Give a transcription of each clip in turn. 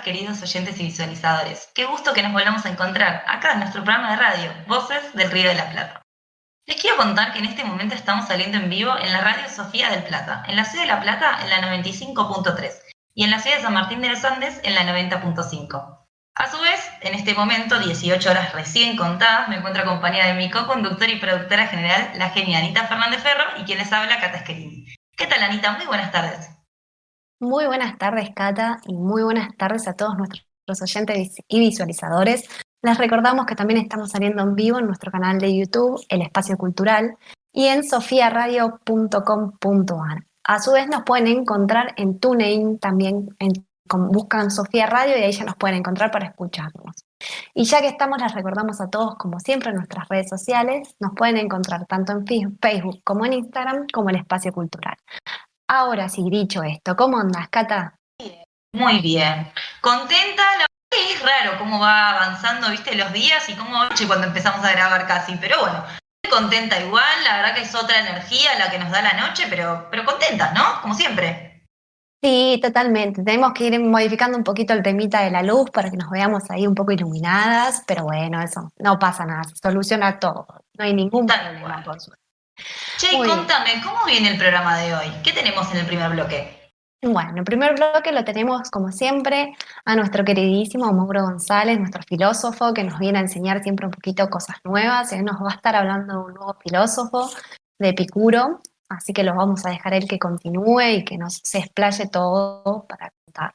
queridos oyentes y visualizadores. Qué gusto que nos volvamos a encontrar acá en nuestro programa de radio, Voces del Río de la Plata. Les quiero contar que en este momento estamos saliendo en vivo en la radio Sofía del Plata, en la ciudad de La Plata en la 95.3 y en la ciudad de San Martín de los Andes en la 90.5. A su vez, en este momento, 18 horas recién contadas, me encuentro acompañada de mi co-conductora y productora general, la genia Anita Fernández Ferro, y quien les habla, Cata Scherini. ¿Qué tal, Anita? Muy buenas tardes. Muy buenas tardes, Cata, y muy buenas tardes a todos nuestros oyentes y visualizadores. Les recordamos que también estamos saliendo en vivo en nuestro canal de YouTube, El Espacio Cultural, y en sofiaradio.com.ar. A su vez nos pueden encontrar en TuneIn también, buscan Sofía Radio y ahí ya nos pueden encontrar para escucharnos. Y ya que estamos, les recordamos a todos, como siempre, en nuestras redes sociales, nos pueden encontrar tanto en Facebook como en Instagram, como El Espacio Cultural. Ahora sí, dicho esto, ¿cómo andas, Cata? Muy bien. Contenta, la verdad que es raro cómo va avanzando, viste, los días y cómo cuando empezamos a grabar casi, pero bueno, estoy contenta igual, la verdad que es otra energía la que nos da la noche, pero contentas, ¿no? Como siempre. Sí, totalmente. Tenemos que ir modificando un poquito el temita de la luz para que nos veamos ahí un poco iluminadas, pero bueno, eso no pasa nada, se soluciona todo. No hay ningún Tal problema, cual. por suerte. Che, y Muy bien. contame, ¿cómo viene el programa de hoy? ¿Qué tenemos en el primer bloque? Bueno, el primer bloque lo tenemos, como siempre, a nuestro queridísimo Mauro González, nuestro filósofo, que nos viene a enseñar siempre un poquito cosas nuevas. Él nos va a estar hablando de un nuevo filósofo, de Epicuro, así que lo vamos a dejar él que continúe y que nos se explaye todo para contar.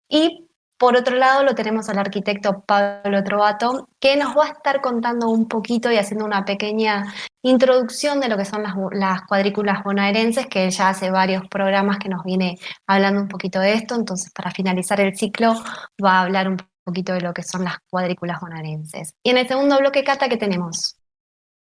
Y por otro lado lo tenemos al arquitecto Pablo Trovato, que nos va a estar contando un poquito y haciendo una pequeña introducción de lo que son las cuadrículas bonaerenses, que él ya hace varios programas que nos viene hablando un poquito de esto. Entonces, para finalizar el ciclo, va a hablar un poquito de lo que son las cuadrículas bonaerenses. Y en el segundo bloque, Cata, ¿qué tenemos?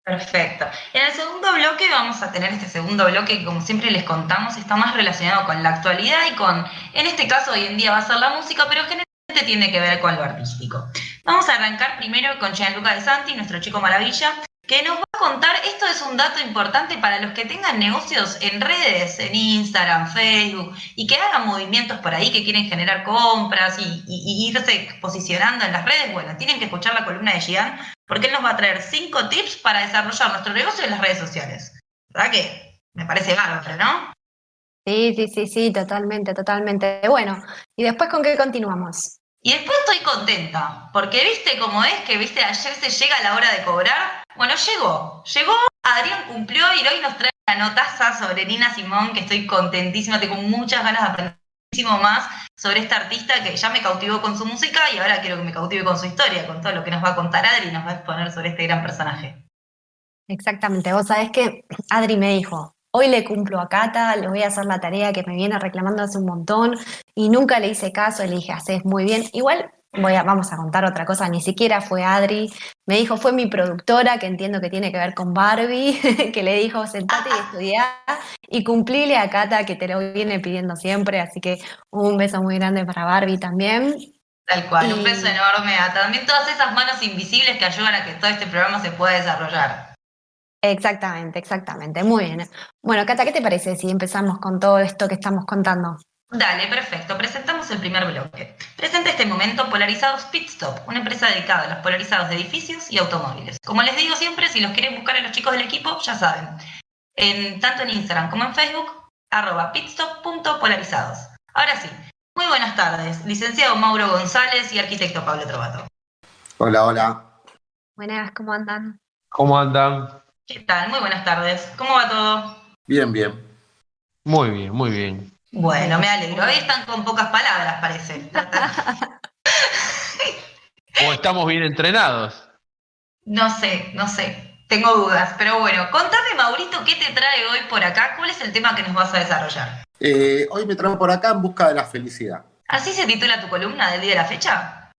Perfecto. En el segundo bloque vamos a tener este segundo bloque que, como siempre les contamos, está más relacionado con la actualidad y con, en este caso hoy en día va a ser la música, pero generalmente tiene que ver con lo artístico. Vamos a arrancar primero con Gianluca De Santi, nuestro chico maravilla, que nos va a contar, esto es un dato importante para los que tengan negocios en redes, en Instagram, Facebook, y que hagan movimientos por ahí, que quieren generar compras y irse posicionando en las redes. Bueno, tienen que escuchar la columna de Gian, porque él nos va a traer 5 tips para desarrollar nuestro negocio en las redes sociales. ¿Verdad que me parece bárbaro, no? Sí, sí, sí, sí, totalmente, totalmente. Bueno, ¿y después con qué continuamos? Y después estoy contenta, porque viste cómo es, que viste, ayer se llega la hora de cobrar. Bueno, llegó, Adrián cumplió y hoy nos trae una notaza sobre Nina Simón, que estoy contentísima, tengo muchas ganas de aprender muchísimo más sobre esta artista que ya me cautivó con su música y ahora quiero que me cautive con su historia, con todo lo que nos va a contar Adri y nos va a exponer sobre este gran personaje. Exactamente, vos sabés que Adri me dijo, hoy le cumplo a Cata, le voy a hacer la tarea que me viene reclamando hace un montón y nunca le hice caso, y le dije, haces muy bien. Igual vamos a contar otra cosa, ni siquiera fue Adri, me dijo, fue mi productora, que entiendo que tiene que ver con Barbie, que le dijo, sentate y estudiá y cumplile a Cata, que te lo viene pidiendo siempre, así que un beso muy grande para Barbie también. Tal cual, un beso Y enorme a también todas esas manos invisibles que ayudan a que todo este programa se pueda desarrollar. exactamente, exactamente, muy bien. Bueno, Cata, ¿qué te parece si empezamos con todo esto que estamos contando? Dale, perfecto. Presentamos el primer bloque. Presenta este momento Polarizados Pit Stop, una empresa dedicada a los polarizados de edificios y automóviles. Como les digo siempre, si los quieren buscar a los chicos del equipo, ya saben. Tanto en Instagram como en Facebook, @pitstop.polarizados. Ahora sí, muy buenas tardes, licenciado Mauro González y arquitecto Pablo Trovato. Hola, hola. Buenas, ¿cómo andan? ¿Cómo andan? ¿Qué tal? Muy buenas tardes. ¿Cómo va todo? Bien, bien. Muy bien, muy bien. Bueno, me alegro. Hoy están con pocas palabras, parece. ¿O estamos bien entrenados? No sé. Tengo dudas. Pero bueno, contame, Maurito, ¿qué te trae hoy por acá? ¿Cuál es el tema que nos vas a desarrollar? Hoy me traigo por acá en busca de la felicidad. ¿Así se titula tu columna del día de la fecha?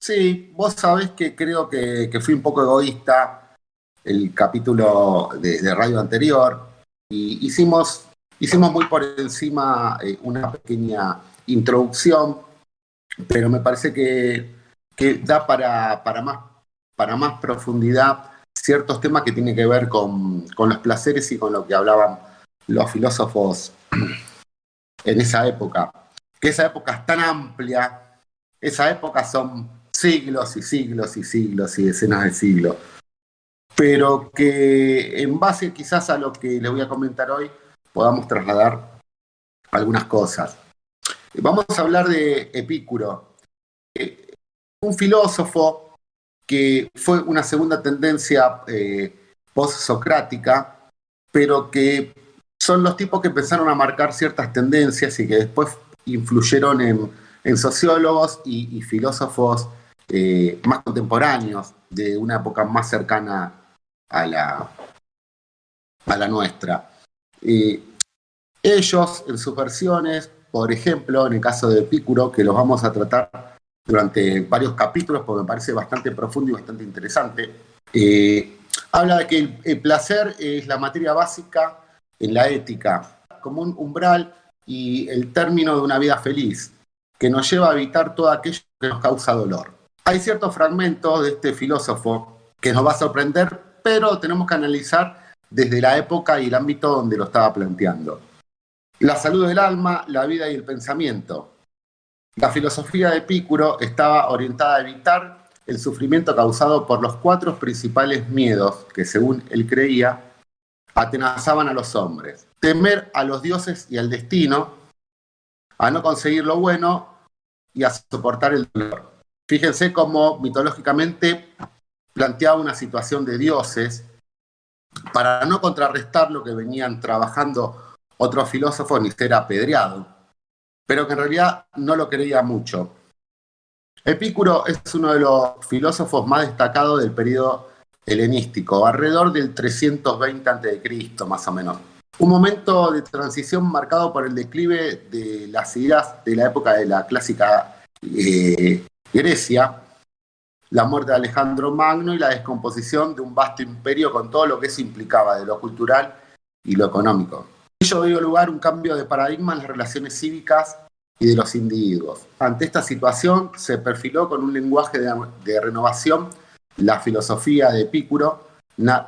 Sí, vos sabés que creo que fui un poco egoísta el capítulo de radio anterior y hicimos muy por encima una pequeña introducción, pero me parece que da para más profundidad ciertos temas que tienen que ver con los placeres y con lo que hablaban los filósofos en esa época. Que esa época es tan amplia esa época son siglos y siglos y siglos y decenas de siglos, pero que en base quizás a lo que les voy a comentar hoy podamos trasladar algunas cosas. Vamos a hablar de Epicuro, un filósofo que fue una segunda tendencia post-socrática, pero que son los tipos que empezaron a marcar ciertas tendencias y que después influyeron en sociólogos y filósofos más contemporáneos, de una época más cercana a la nuestra. Ellos, en sus versiones, por ejemplo, en el caso de Epicuro, que los vamos a tratar durante varios capítulos, porque me parece bastante profundo y bastante interesante, habla de que el placer es la materia básica en la ética, como un umbral y el término de una vida feliz, que nos lleva a evitar todo aquello que nos causa dolor. Hay ciertos fragmentos de este filósofo que nos va a sorprender, pero tenemos que analizar desde la época y el ámbito donde lo estaba planteando. La salud del alma, la vida y el pensamiento. La filosofía de Epicuro estaba orientada a evitar el sufrimiento causado por los 4 principales miedos que, según él creía, atenazaban a los hombres: temer a los dioses y al destino, a no conseguir lo bueno y a soportar el dolor. Fíjense cómo mitológicamente planteaba una situación de dioses para no contrarrestar lo que venían trabajando otros filósofos ni ser apedreado, pero que en realidad no lo creía mucho. Epicuro es uno de los filósofos más destacados del periodo helenístico, alrededor del 320 a.C., más o menos. Un momento de transición marcado por el declive de las ideas de la época de la clásica Grecia, la muerte de Alejandro Magno y la descomposición de un vasto imperio con todo lo que eso implicaba de lo cultural y lo económico. Ello dio lugar a un cambio de paradigma en las relaciones cívicas y de los individuos. Ante esta situación se perfiló con un lenguaje de renovación la filosofía de Epicuro,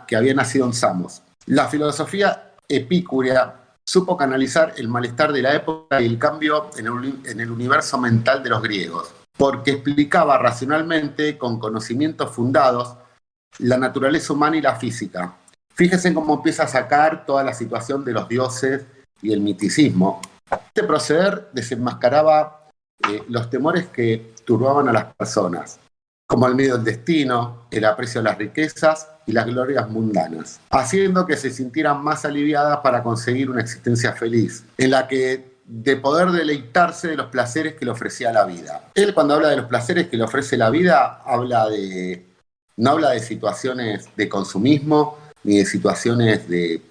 que había nacido en Samos. La filosofía epicúrea supo canalizar el malestar de la época y el cambio en el universo mental de los griegos, porque explicaba racionalmente, con conocimientos fundados, la naturaleza humana y la física. Fíjense cómo empieza a sacar toda la situación de los dioses y el miticismo. Este proceder desenmascaraba los temores que turbaban a las personas, como el miedo al destino, el aprecio a las riquezas y las glorias mundanas, haciendo que se sintieran más aliviadas para conseguir una existencia feliz, en la que de poder deleitarse de los placeres que le ofrecía la vida. Él, cuando habla de los placeres que le ofrece la vida, no habla de situaciones de consumismo, ni de situaciones de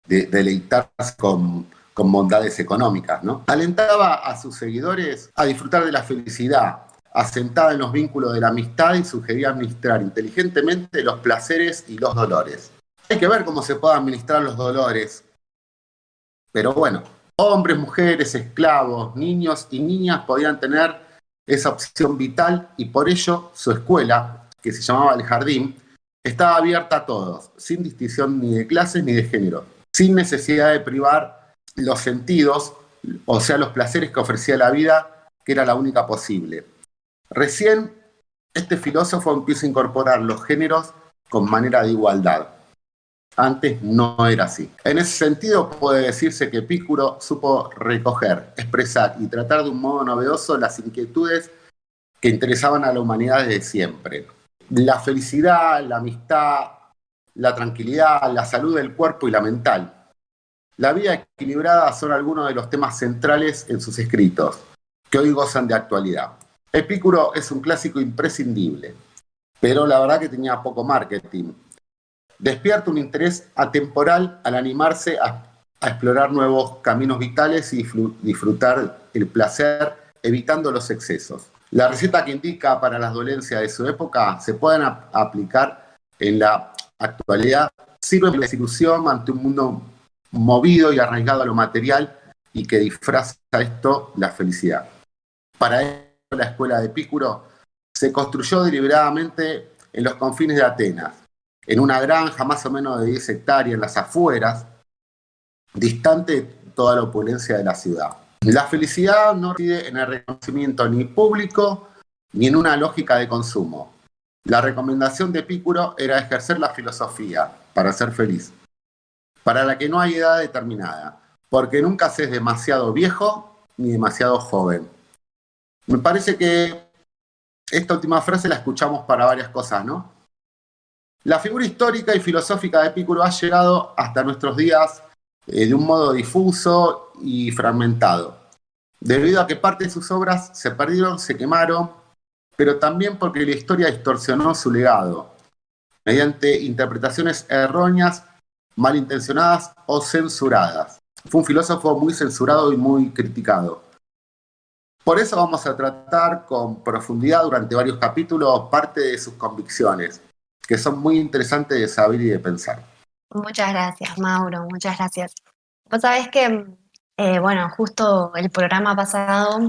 deleitarse con bondades económicas, ¿no? Alentaba a sus seguidores a disfrutar de la felicidad, asentada en los vínculos de la amistad, y sugería administrar inteligentemente los placeres y los dolores. Hay que ver cómo se pueden administrar los dolores, pero bueno, hombres, mujeres, esclavos, niños y niñas podían tener esa opción vital, y por ello su escuela, que se llamaba El Jardín, estaba abierta a todos, sin distinción ni de clases ni de género, sin necesidad de privar los sentidos, o sea, los placeres que ofrecía la vida, que era la única posible. Recién este filósofo empieza a incorporar los géneros con manera de igualdad. Antes no era así. En ese sentido puede decirse que Epicuro supo recoger, expresar y tratar de un modo novedoso las inquietudes que interesaban a la humanidad desde siempre. La felicidad, la amistad, la tranquilidad, la salud del cuerpo y la mental. La vida equilibrada son algunos de los temas centrales en sus escritos, que hoy gozan de actualidad. Epicuro es un clásico imprescindible, pero la verdad que tenía poco marketing. Despierta un interés atemporal al animarse a explorar nuevos caminos vitales y disfrutar el placer, evitando los excesos. La receta que indica para las dolencias de su época se pueden aplicar en la actualidad. Sirve de desilusión ante un mundo movido y arraigado a lo material, y que disfraza esto la felicidad. Para ello, la escuela de Epicuro se construyó deliberadamente en los confines de Atenas, en una granja más o menos de 10 hectáreas en las afueras, distante de toda la opulencia de la ciudad. La felicidad no reside en el reconocimiento ni público ni en una lógica de consumo. La recomendación de Epicuro era ejercer la filosofía para ser feliz, para la que no hay edad determinada, porque nunca se es demasiado viejo ni demasiado joven. Me parece que esta última frase la escuchamos para varias cosas, ¿no? La figura histórica y filosófica de Epicuro ha llegado hasta nuestros días de un modo difuso y fragmentado, debido a que parte de sus obras se perdieron, se quemaron, pero también porque la historia distorsionó su legado, mediante interpretaciones erróneas, malintencionadas o censuradas. Fue un filósofo muy censurado y muy criticado. Por eso vamos a tratar con profundidad durante varios capítulos parte de sus convicciones, que son muy interesantes de saber y de pensar. Muchas gracias, Mauro, muchas gracias. Vos sabés que, bueno, justo el programa pasado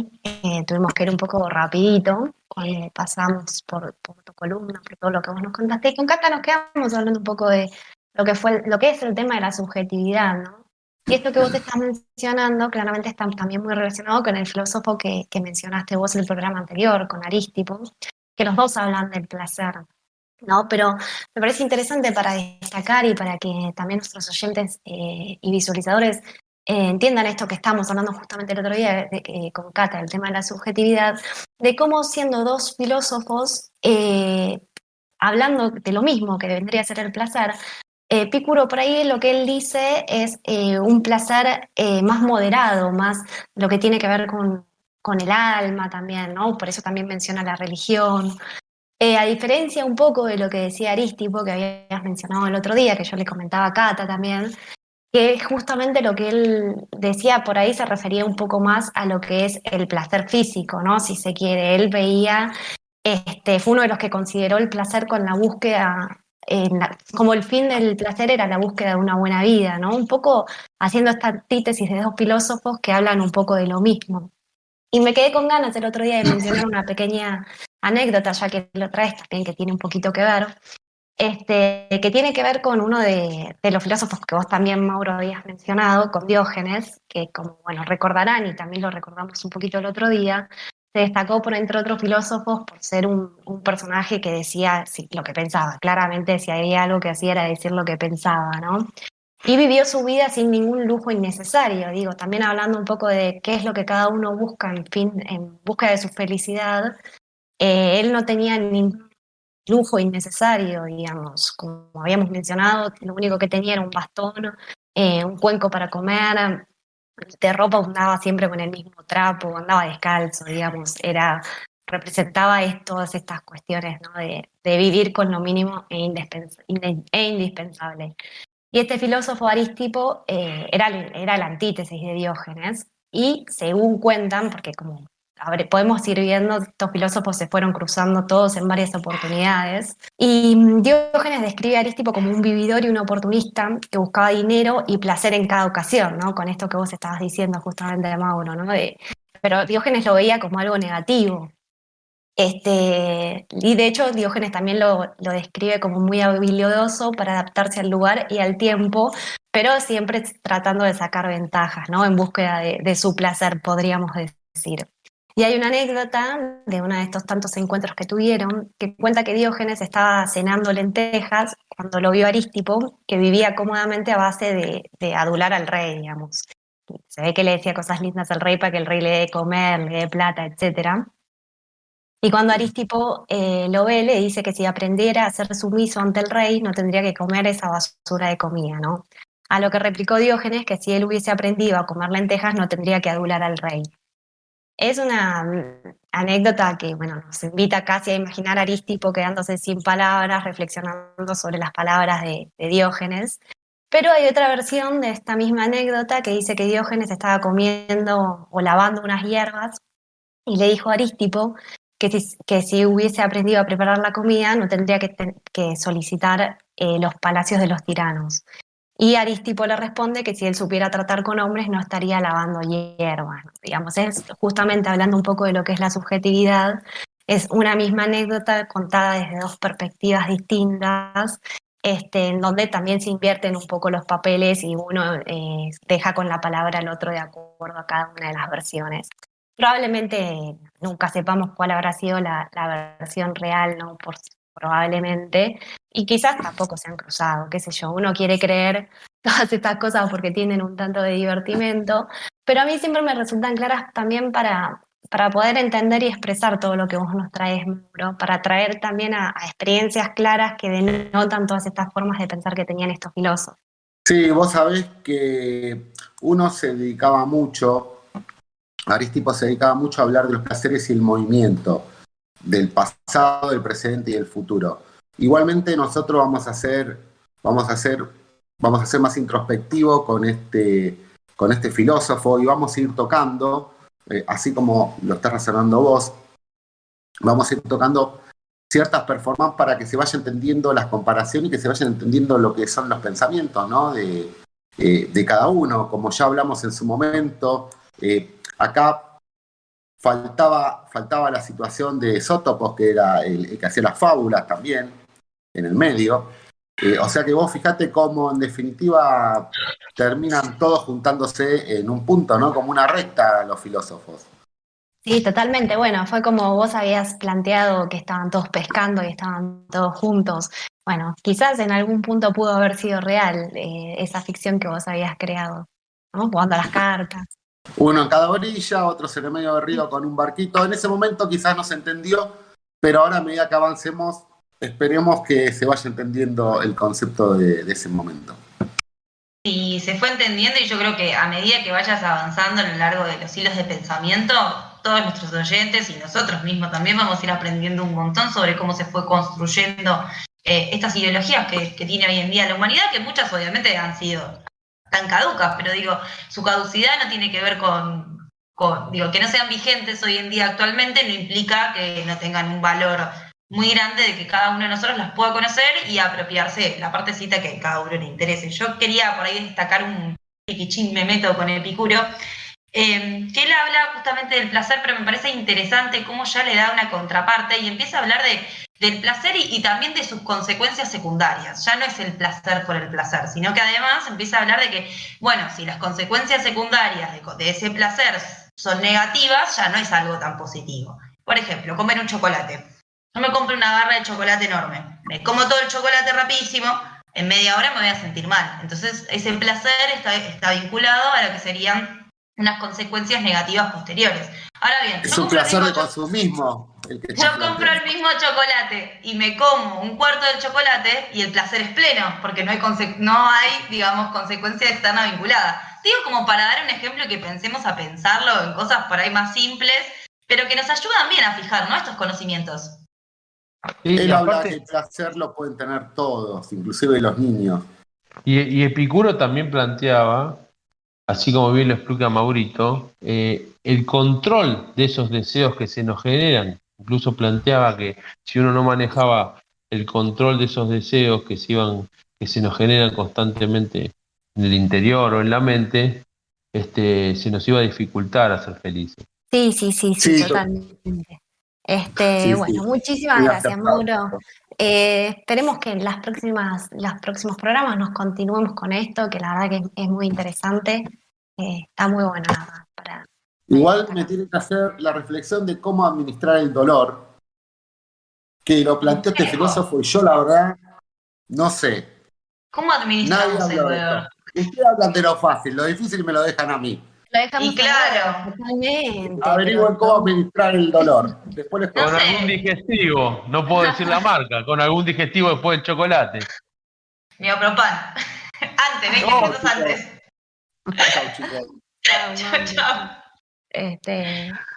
tuvimos que ir un poco rapidito, cuando pasamos por tu columna, por todo lo que vos nos contaste, y con Cata nos quedamos hablando un poco de lo que es el tema de la subjetividad, ¿no? Y esto que vos estás mencionando claramente está también muy relacionado con el filósofo que mencionaste vos en el programa anterior, con Arístipo, que los dos hablan del placer, ¿no? Pero me parece interesante para destacar y para que también nuestros oyentes y visualizadores entiendan esto que estamos hablando justamente el otro día con Cata, el tema de la subjetividad, de cómo siendo dos filósofos hablando de lo mismo que vendría a ser el placer, Epicuro por ahí lo que él dice es un placer más moderado, más lo que tiene que ver con el alma también, ¿no? Por eso también menciona la religión. A diferencia un poco de lo que decía Arístipo, que habías mencionado el otro día, que yo le comentaba a Cata también, que es justamente lo que él decía por ahí se refería un poco más a lo que es el placer físico, ¿no? Si se quiere, él veía, fue uno de los que consideró el placer con la búsqueda, como el fin del placer era la búsqueda de una buena vida, ¿no? Un poco haciendo esta antítesis de dos filósofos que hablan un poco de lo mismo. Y me quedé con ganas el otro día de mencionar una pequeña anécdota, ya que lo traes también, que tiene un poquito que ver, que tiene que ver con uno de los filósofos que vos también, Mauro, habías mencionado, con Diógenes, que como bueno recordarán, y también lo recordamos un poquito el otro día, se destacó por entre otros filósofos por ser un personaje que decía lo que pensaba. Claramente, si había algo que hacía era decir lo que pensaba, ¿no? Y vivió su vida sin ningún lujo innecesario, digo, también hablando un poco de qué es lo que cada uno busca, en fin, en busca de su felicidad. Él no tenía ningún lujo innecesario, digamos, como habíamos mencionado, lo único que tenía era un bastón, un cuenco para comer, de ropa andaba siempre con el mismo trapo, andaba descalzo, digamos, representaba todas estas cuestiones, ¿no? de vivir con lo mínimo e indispensable. Y este filósofo Aristipo era la antítesis de Diógenes, y según cuentan, porque como podemos ir viendo, estos filósofos se fueron cruzando todos en varias oportunidades, y Diógenes describe a Aristipo como un vividor y un oportunista que buscaba dinero y placer en cada ocasión, ¿no? Con esto que vos estabas diciendo justamente de Mauro, ¿no? Pero Diógenes lo veía como algo negativo. Y de hecho Diógenes también lo describe como muy habilidoso para adaptarse al lugar y al tiempo, pero siempre tratando de sacar ventajas, ¿no? En búsqueda de su placer, podríamos decir. Y hay una anécdota de uno de estos tantos encuentros que tuvieron, que cuenta que Diógenes estaba cenando lentejas cuando lo vio Arístipo, que vivía cómodamente a base de adular al rey, digamos. Se ve que le decía cosas lindas al rey para que el rey le dé comer, le dé plata, etcétera. Y cuando Arístipo lo ve, le dice que si aprendiera a ser sumiso ante el rey, no tendría que comer esa basura de comida, ¿no? A lo que replicó Diógenes que si él hubiese aprendido a comer lentejas, no tendría que adular al rey. Es una anécdota que, bueno, nos invita casi a imaginar a Arístipo quedándose sin palabras, reflexionando sobre las palabras de Diógenes. Pero hay otra versión de esta misma anécdota que dice que Diógenes estaba comiendo o lavando unas hierbas y le dijo a Arístipo que si hubiese aprendido a preparar la comida no tendría que solicitar los palacios de los tiranos. Y Arístipo le responde que si él supiera tratar con hombres no estaría lavando hierbas, ¿no? Digamos, es justamente hablando un poco de lo que es la subjetividad, es una misma anécdota contada desde dos perspectivas distintas, en donde también se invierten un poco los papeles y uno deja con la palabra al otro de acuerdo a cada una de las versiones. Probablemente nunca sepamos cuál habrá sido la versión real, ¿no? Probablemente. Y quizás tampoco se han cruzado, qué sé yo. Uno quiere creer todas estas cosas porque tienen un tanto de divertimento, pero a mí siempre me resultan claras también para poder entender y expresar todo lo que vos nos traes, Mauro, para traer también a experiencias claras que denotan todas estas formas de pensar que tenían estos filósofos. Sí, vos sabés que uno se dedicaba mucho, Arístipo se dedicaba mucho a hablar de los placeres y el movimiento, del pasado, del presente y del futuro. Igualmente nosotros vamos a hacer, vamos a ser más introspectivos con este filósofo y vamos a ir tocando, así como lo estás razonando vos, vamos a ir tocando ciertas performances para que se vaya entendiendo las comparaciones y que se vayan entendiendo lo que son los pensamientos, ¿no? De cada uno. Como ya hablamos en su momento, acá faltaba la situación de Sótopos, que era el que hacía las fábulas también, en el medio. O sea que vos fijate cómo en definitiva terminan todos juntándose en un punto, ¿no? Como una recta los filósofos. Sí, totalmente. Bueno, fue como vos habías planteado que estaban todos pescando y estaban todos juntos. Bueno, quizás en algún punto pudo haber sido real esa ficción que vos habías creado, ¿no? Jugando a las cartas. Uno en cada orilla, otros en el medio del río con un barquito. En ese momento quizás no se entendió, pero ahora a medida que avancemos, esperemos que se vaya entendiendo el concepto de ese momento. Y se fue entendiendo y yo creo que a medida que vayas avanzando a lo largo de los hilos de pensamiento, todos nuestros oyentes y nosotros mismos también vamos a ir aprendiendo un montón sobre cómo se fue construyendo estas ideologías que tiene hoy en día la humanidad, que muchas obviamente han sido tan caducas, pero digo, su caducidad no tiene que ver digo, que no sean vigentes hoy en día actualmente no implica que no tengan un valor muy grande de que cada uno de nosotros las pueda conocer y apropiarse la partecita que a cada uno le interese. Yo quería por ahí destacar un piquichín, me meto con Epicuro, que él habla justamente del placer, pero me parece interesante cómo ya le da una contraparte y empieza a hablar del placer y también de sus consecuencias secundarias. Ya no es el placer por el placer, sino que además empieza a hablar de que, bueno, si las consecuencias secundarias de ese placer son negativas, ya no es algo tan positivo. Por ejemplo, comer un chocolate. Yo me compro una barra de chocolate enorme, me como todo el chocolate rapidísimo, en media hora me voy a sentir mal. Entonces ese placer está vinculado a lo que serían unas consecuencias negativas posteriores. Ahora bien, es un placer de consumismo. Yo compro el mismo chocolate y me como un cuarto del chocolate y el placer es pleno, porque no hay digamos, consecuencia externa vinculada. Digo como para dar un ejemplo y que pensemos a pensarlo en cosas por ahí más simples, pero que nos ayudan bien a fijar, ¿no? Estos conocimientos. Él habla que el placer lo pueden tener todos, inclusive los niños. Y Epicuro también planteaba, así como bien lo explica Maurito, el control de esos deseos que se nos generan. Incluso planteaba que si uno no manejaba el control de esos deseos que se nos generan constantemente en el interior o en la mente, se nos iba a dificultar a ser felices. Sí, totalmente. Bueno, muchísimas gracias, Mauro. Esperemos que en los próximos programas nos continuemos con esto, que la verdad que es muy interesante. Está muy bueno nada para Igual me tiene que hacer la reflexión de cómo administrar el dolor, que lo planteó este filósofo y yo la verdad no sé. ¿Cómo administramos el dolor? Ustedes hablan de lo fácil, lo difícil me lo dejan a mí. Y claro, totalmente. Averigüen cómo administrar el dolor. Después les con algún digestivo, no puedo decir la marca, con algún digestivo después del chocolate. Miopropan. Antes, 20 minutos antes. Chau, chicos. Chau.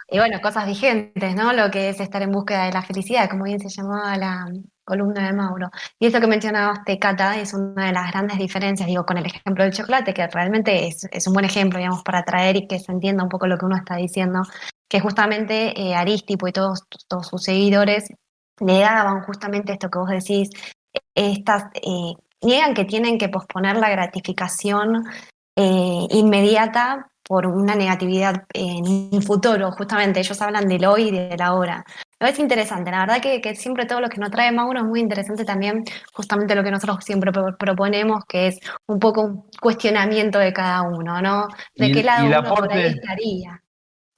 Y bueno, cosas vigentes, ¿no? Lo que es estar en búsqueda de la felicidad, como bien se llamaba la columna de Mauro. Y esto que mencionabas, Cata, es una de las grandes diferencias, digo, con el ejemplo del chocolate, que realmente es un buen ejemplo, digamos, para traer y que se entienda un poco lo que uno está diciendo, que justamente Arístipo y todos sus seguidores negaban justamente esto que vos decís, niegan que tienen que posponer la gratificación inmediata por una negatividad en un futuro, justamente ellos hablan del hoy y del ahora. Es interesante, la verdad que siempre todo lo que nos trae Mauro es muy interesante también, justamente lo que nosotros siempre proponemos, que es un poco un cuestionamiento de cada uno, ¿no? De qué lado uno por ahí estaría.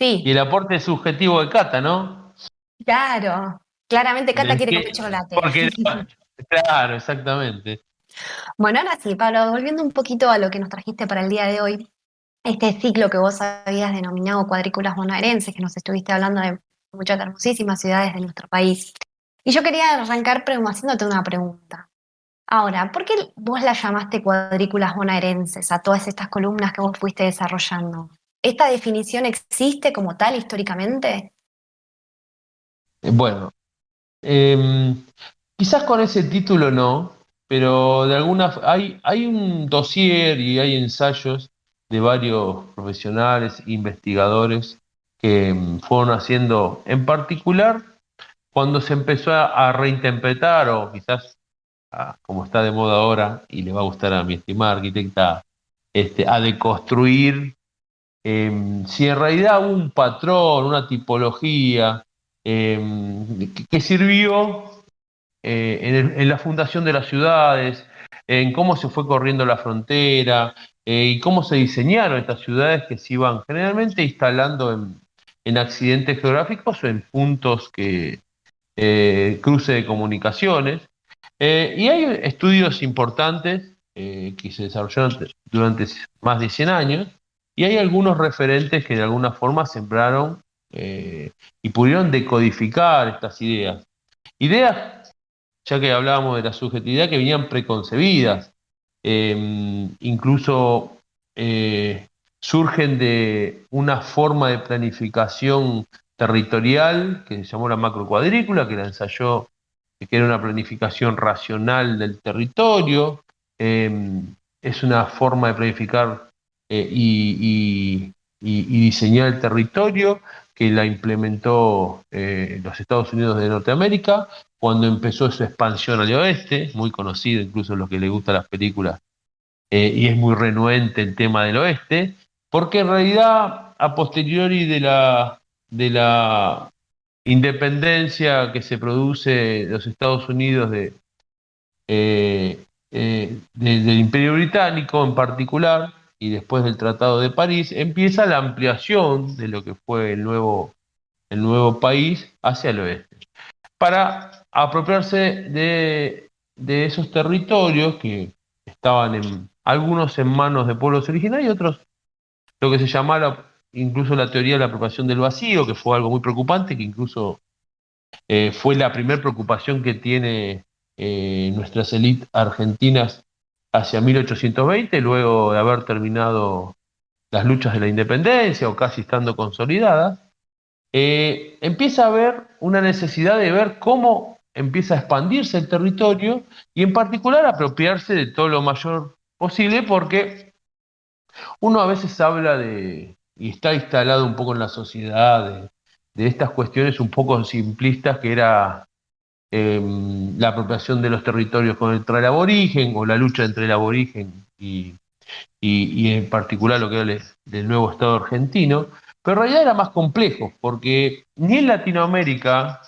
Sí, Y el aporte subjetivo de Cata, ¿no? claro. Claramente Cata De quiere comer que- chocolate. porque, claro, exactamente. Bueno, ahora sí, Pablo, volviendo un poquito a lo que nos trajiste para el día de hoy, este ciclo que vos habías denominado cuadrículas bonaerenses, que nos estuviste hablando de muchas hermosísimas ciudades de nuestro país. Y yo quería arrancar haciéndote una pregunta. Ahora, ¿por qué vos las llamaste cuadrículas bonaerenses a todas estas columnas que vos fuiste desarrollando? ¿Esta definición existe como tal históricamente? Bueno, quizás con ese título no, pero de alguna hay un dossier y hay ensayos de varios profesionales, investigadores que fueron haciendo, en particular cuando se empezó a reinterpretar o quizás como está de moda ahora y le va a gustar a mi estimada arquitecta, a deconstruir si en realidad hubo un patrón, una tipología que sirvió en la fundación de las ciudades, en cómo se fue corriendo la frontera y cómo se diseñaron estas ciudades que se iban generalmente instalando en accidentes geográficos o en puntos que cruce de comunicaciones. Y hay estudios importantes que se desarrollaron durante más de 100 años y hay algunos referentes que de alguna forma sembraron y pudieron decodificar estas ideas. Ideas, ya que hablábamos de la subjetividad, que venían preconcebidas, incluso surgen de una forma de planificación territorial que se llamó la macrocuadrícula, que la ensayó, que era una planificación racional del territorio. Es una forma de planificar y diseñar el territorio que la implementó los Estados Unidos de Norteamérica cuando empezó su expansión al oeste, muy conocido incluso los que les gustan las películas, y es muy renuente el tema del oeste, porque en realidad a posteriori de la independencia que se produce de los Estados Unidos del Imperio Británico en particular, y después del Tratado de París, empieza la ampliación de lo que fue el nuevo país hacia el oeste, para apropiarse de esos territorios que estaban algunos en manos de pueblos originarios y otros lo que se llamaba incluso la teoría de la apropiación del vacío, que fue algo muy preocupante, que incluso fue la primera preocupación que tiene nuestras élites argentinas hacia 1820, luego de haber terminado las luchas de la independencia o casi estando consolidadas. Empieza a haber una necesidad de ver cómo empieza a expandirse el territorio y en particular apropiarse de todo lo mayor posible, porque uno a veces habla y está instalado un poco en la sociedad de estas cuestiones un poco simplistas que era la apropiación de los territorios contra el aborigen o la lucha entre el aborigen y en particular lo que era del nuevo Estado argentino, pero en realidad era más complejo, porque ni en Latinoamérica,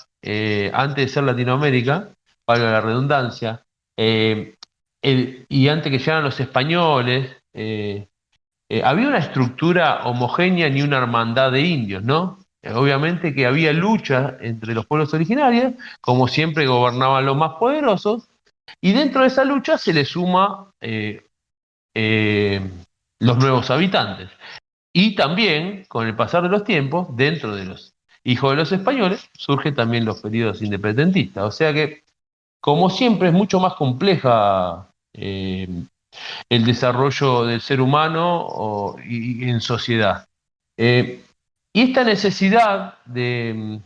antes de ser Latinoamérica, valga la redundancia, eh, y antes que llegaran los españoles, había una estructura homogénea ni una hermandad de indios, ¿no? Obviamente que había lucha entre los pueblos originarios, como siempre gobernaban los más poderosos, y dentro de esa lucha se le suma eh, los nuevos habitantes. Y también, con el pasar de los tiempos, dentro de los hijos de los españoles, surgen también los periodos independentistas. O sea que, como siempre, es mucho más compleja el desarrollo del ser humano y en sociedad. Eh, y esta necesidad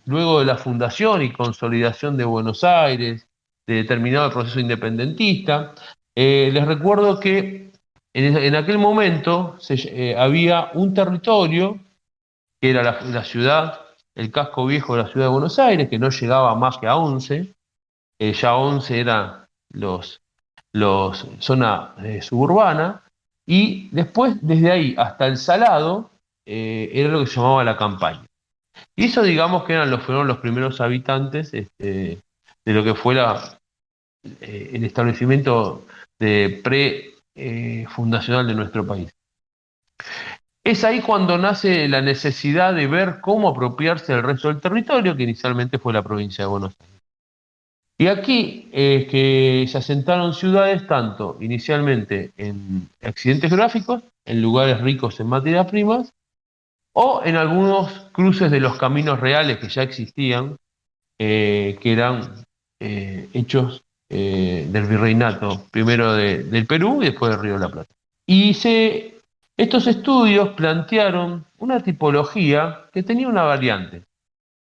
luego de la fundación y consolidación de Buenos Aires, de determinado proceso independentista, les recuerdo que en aquel momento había un territorio que era la ciudad, el casco viejo de la ciudad de Buenos Aires, que no llegaba más que a 11, ya 11 eran zona suburbana, y después desde ahí hasta el Salado era lo que se llamaba la campaña. Y eso digamos que fueron los primeros habitantes de lo que fue el establecimiento de pre-fundacional de nuestro país. Es ahí cuando nace la necesidad de ver cómo apropiarse del resto del territorio, que inicialmente fue la provincia de Buenos Aires. Y aquí es que se asentaron ciudades tanto inicialmente en accidentes geográficos, en lugares ricos en materias primas, o en algunos cruces de los caminos reales que ya existían, que eran hechos del virreinato, primero del Perú y después del Río de la Plata. Y estos estudios plantearon una tipología que tenía una variante.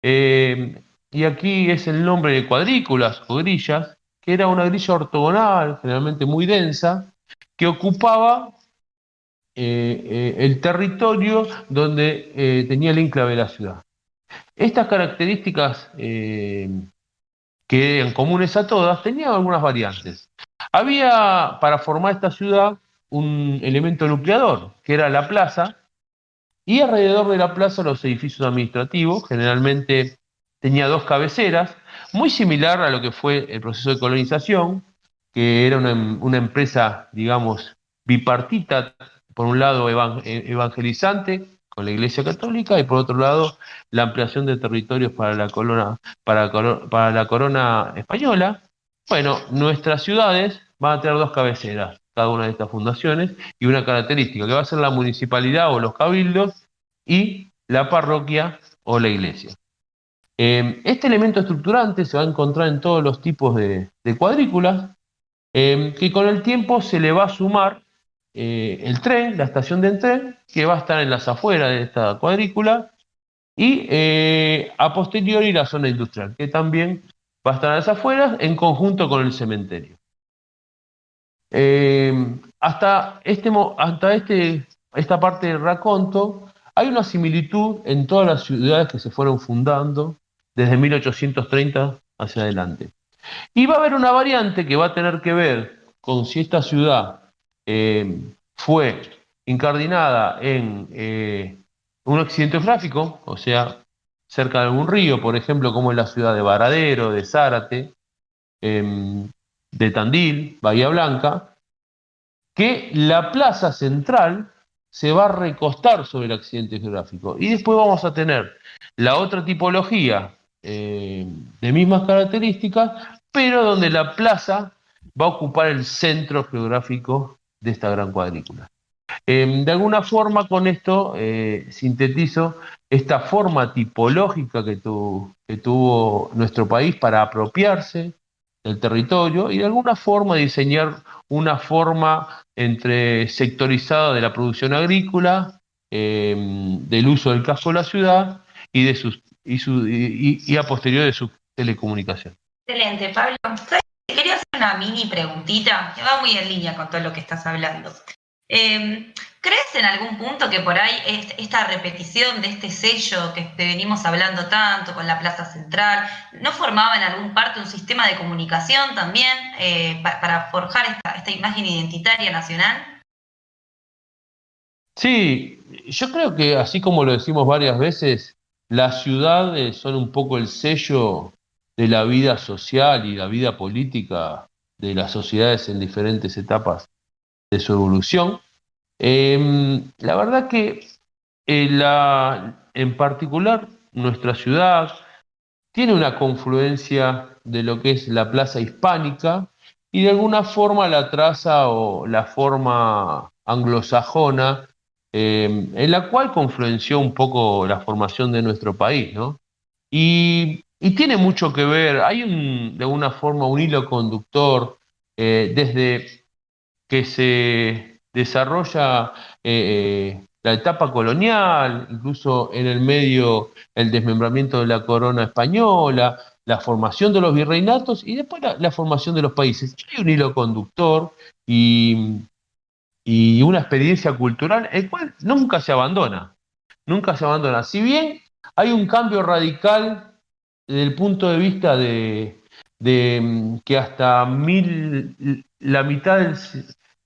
Y aquí es el nombre de cuadrículas o grillas, que era una grilla ortogonal, generalmente muy densa, que ocupaba el territorio donde tenía el enclave de la ciudad. Estas características que eran comunes a todas tenían algunas variantes. Había para formar esta ciudad un elemento nucleador, que era la plaza, y alrededor de la plaza los edificios administrativos, generalmente tenía dos cabeceras, muy similar a lo que fue el proceso de colonización, que era una empresa, digamos, bipartita, por un lado evangelizante con la Iglesia Católica y por otro lado la ampliación de territorios para para la corona española. Bueno, nuestras ciudades van a tener dos cabeceras, cada una de estas fundaciones, y una característica que va a ser la municipalidad o los cabildos y la parroquia o la iglesia. Este elemento estructurante se va a encontrar en todos los tipos de cuadrículas, que con el tiempo se le va a sumar el tren, la estación del tren, que va a estar en las afueras de esta cuadrícula, y a posteriori la zona industrial, que también va a estar a las afueras en conjunto con el cementerio. Esta parte del raconto, hay una similitud en todas las ciudades que se fueron fundando desde 1830 hacia adelante. Y va a haber una variante que va a tener que ver con si esta ciudad fue incardinada en un accidente geográfico, o sea, cerca de algún río, por ejemplo, como es la ciudad de Varadero, de Zárate, de Tandil, Bahía Blanca, que la plaza central se va a recostar sobre el accidente geográfico. Y después vamos a tener la otra tipología de mismas características, pero donde la plaza va a ocupar el centro geográfico de esta gran cuadrícula. De alguna forma con esto sintetizo esta forma tipológica que tuvo nuestro país para apropiarse del territorio y de alguna forma diseñar una forma entre sectorizada de la producción agrícola, del uso del casco de la ciudad y a posteriori de su telecomunicación. Excelente, Pablo. ¿Sabes? Quería hacer una mini preguntita que va muy en línea con todo lo que estás hablando. ¿Crees en algún punto que por ahí esta repetición de este sello que venimos hablando tanto con la Plaza Central, no formaba en algún parte un sistema de comunicación también para forjar esta imagen identitaria nacional? Sí, yo creo que así como lo decimos varias veces, las ciudades son un poco el sello de la vida social y la vida política de las sociedades en diferentes etapas de su evolución. La verdad que en particular nuestra ciudad tiene una confluencia de lo que es la plaza hispánica y de alguna forma la traza o la forma anglosajona, en la cual confluenció un poco la formación de nuestro país, ¿no? Y tiene mucho que ver, hay de alguna forma un hilo conductor desde que se desarrolla la etapa colonial, incluso en el medio el desmembramiento de la corona española, la formación de los virreinatos y después la formación de los países. Hay un hilo conductor y una experiencia cultural, el cual nunca se abandona, nunca se abandona. Si bien hay un cambio radical desde el punto de vista de que hasta la mitad